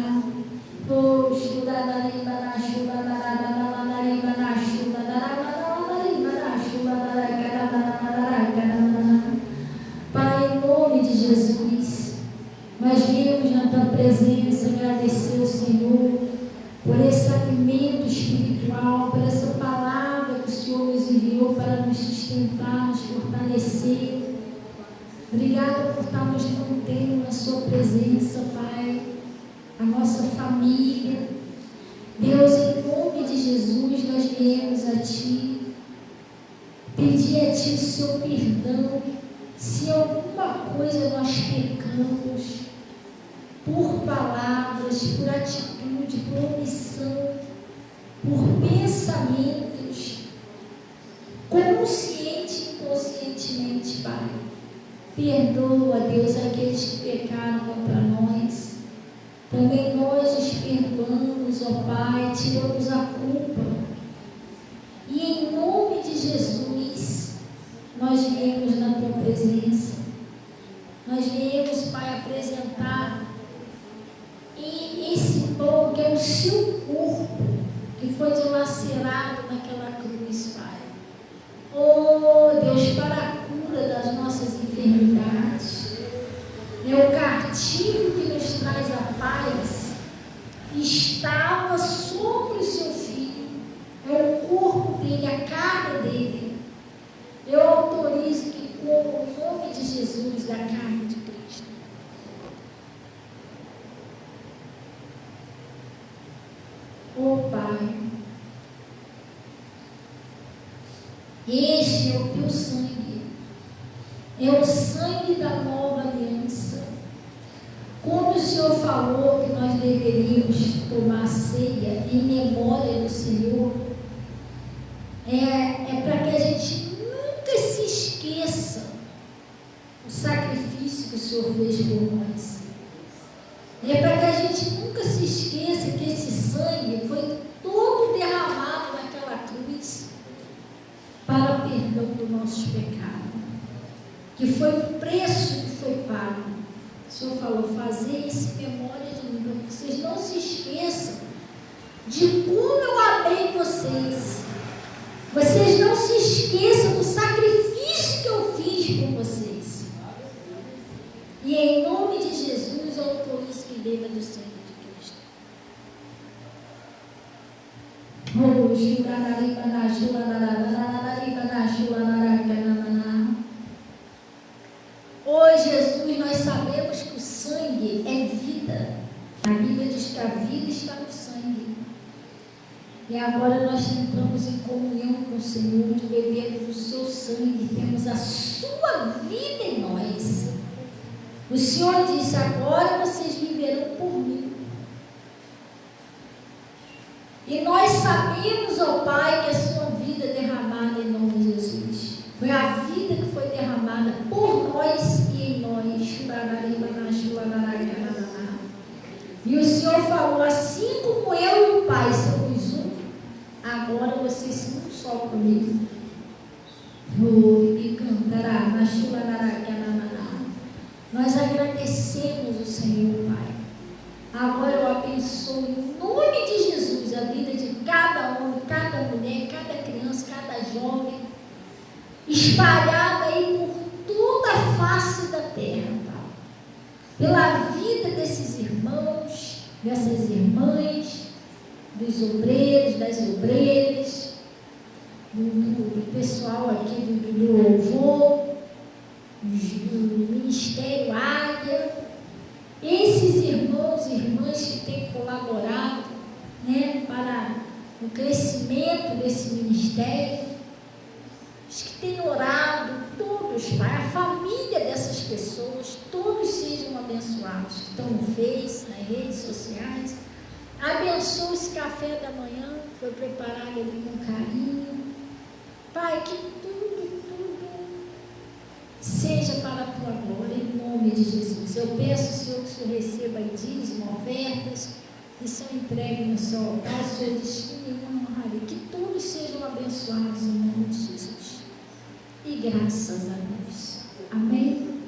S1: Pai, em nome de Jesus, nós viemos na Tua presença agradecer ao Senhor por esse alimento espiritual, por essa palavra que o Senhor nos enviou para nos sustentar, nos fortalecer. Obrigada por estar nos mantendo na Sua presença, Pai, a nossa família. Deus, em nome de Jesus, nós viemos a Ti, pedir a Ti o Seu perdão, se alguma coisa nós pecamos, por palavras, por atitude, por omissão, por pensamentos, consciente e inconscientemente, Pai. Perdoa, Deus, aqueles que pecaram contra nós. Também nós os perdoamos, ó Pai, tiramos a culpa. E em nome de Jesus, nós viemos na Tua presença. Nós viemos, Pai, apresentar esse pão que é o Seu corpo, que foi dilacerado naquela cruz, Pai. Oh, Deus, para a cura das nossas enfermidades. É o castigo que nos traz a paz, estava sobre o Seu Filho. É o corpo dele, a carne dele. Eu autorizo que coma o nome de Jesus da carne de Cristo. Oh Pai, este é o Teu sangue, é o sangue da nova aliança. Como o Senhor falou que nós deveríamos tomar ceia em memória do Senhor, é para que a gente nunca se esqueça o sacrifício que o Senhor fez por nós. É para que a gente nunca se esqueça que esse sangue foi todo derramado naquela cruz para o perdão dos nossos pecados, que foi o preço que foi pago. O Senhor falou, fazer isso em memória de mim, para que vocês não se esqueçam de como eu amei vocês. Vocês não se esqueçam do sacrifício que eu fiz por vocês. E em nome de Jesus, eu autorizo que beba do sangue de Cristo. Hoje, Jesus, nós sabemos que o sangue é vida. A Bíblia diz que a vida está no sangue. E agora nós entramos em comunhão com o Senhor, de bebermos o Seu sangue, temos a Sua vida em nós. O Senhor disse, agora vocês viverão por mim. E nós sabemos, ó Pai, que a Sua vida é derramada em nome de Jesus. Foi a vida que foi derramada por nós e em nós. E o Senhor falou, assim como eu e o Pai somos um, agora vocês são um só comigo. Nós agradecemos o Senhor, Pai. Agora eu abençoo em nome de Jesus a vida de cada homem, cada mulher, cada criança, cada jovem, espalhada aí por toda a face da terra, Pai. Pela vida desses irmãos, dessas irmãs, dos obreiros, das obreiras, do pessoal aqui do louvor, do Ministério Águia, esses irmãos e irmãs que têm colaborado, né, para o crescimento desse ministério, os que têm orado, todos, Pai, a família dessas pessoas, todos sejam abençoados, que estão no Face, nas redes sociais, Abençoa esse café da manhã, que foi preparado ali com carinho. Pai, que tudo seja para a tua glória, em nome de Jesus. Eu peço, Senhor, que o Senhor receba dízimo, ofertas, que são entregues no seu altar, o Senhor destine e honraria. Que todos sejam abençoados em nome de Jesus. E graças a Deus. Amém?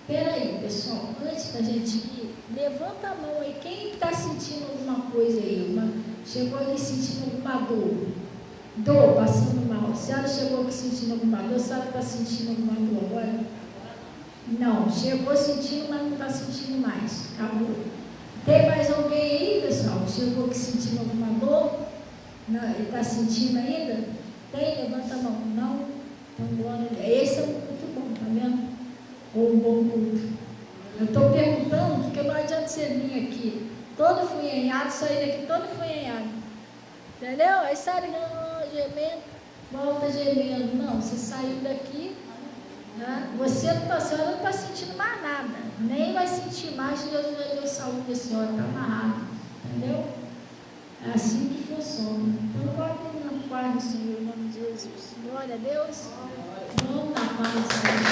S1: Peraí, pessoal, antes da gente ir, levanta a mão aí. Quem está sentindo alguma coisa aí? Chegou aqui sentindo alguma dor, passando mal. A senhora chegou aqui sentindo alguma dor? A senhora está sentindo alguma dor agora? Não, chegou sentindo, mas não está sentindo mais. Acabou. Tem mais alguém aí, pessoal? Chegou aqui sentindo alguma dor? Não, ele está sentindo ainda? Tem? Levanta a mão. Não? Então, glória a Deus. Esse é um culto bom, tá vendo? Ou um bom culto. Eu estou perguntando, porque não adianta você vir aqui todo funhanhado, sair daqui todo funhanhado. Entendeu? Aí sai gemendo, volta gemendo. Não, você saiu daqui, né? Você não está sentindo mais nada. Nem vai sentir mais, Jesus vai dar saúde da senhora, está amarrado. Entendeu? É assim que funciona. Então, guarde na paz do Senhor, em nome de Jesus. Glória a Deus. Vamos na paz do Senhor.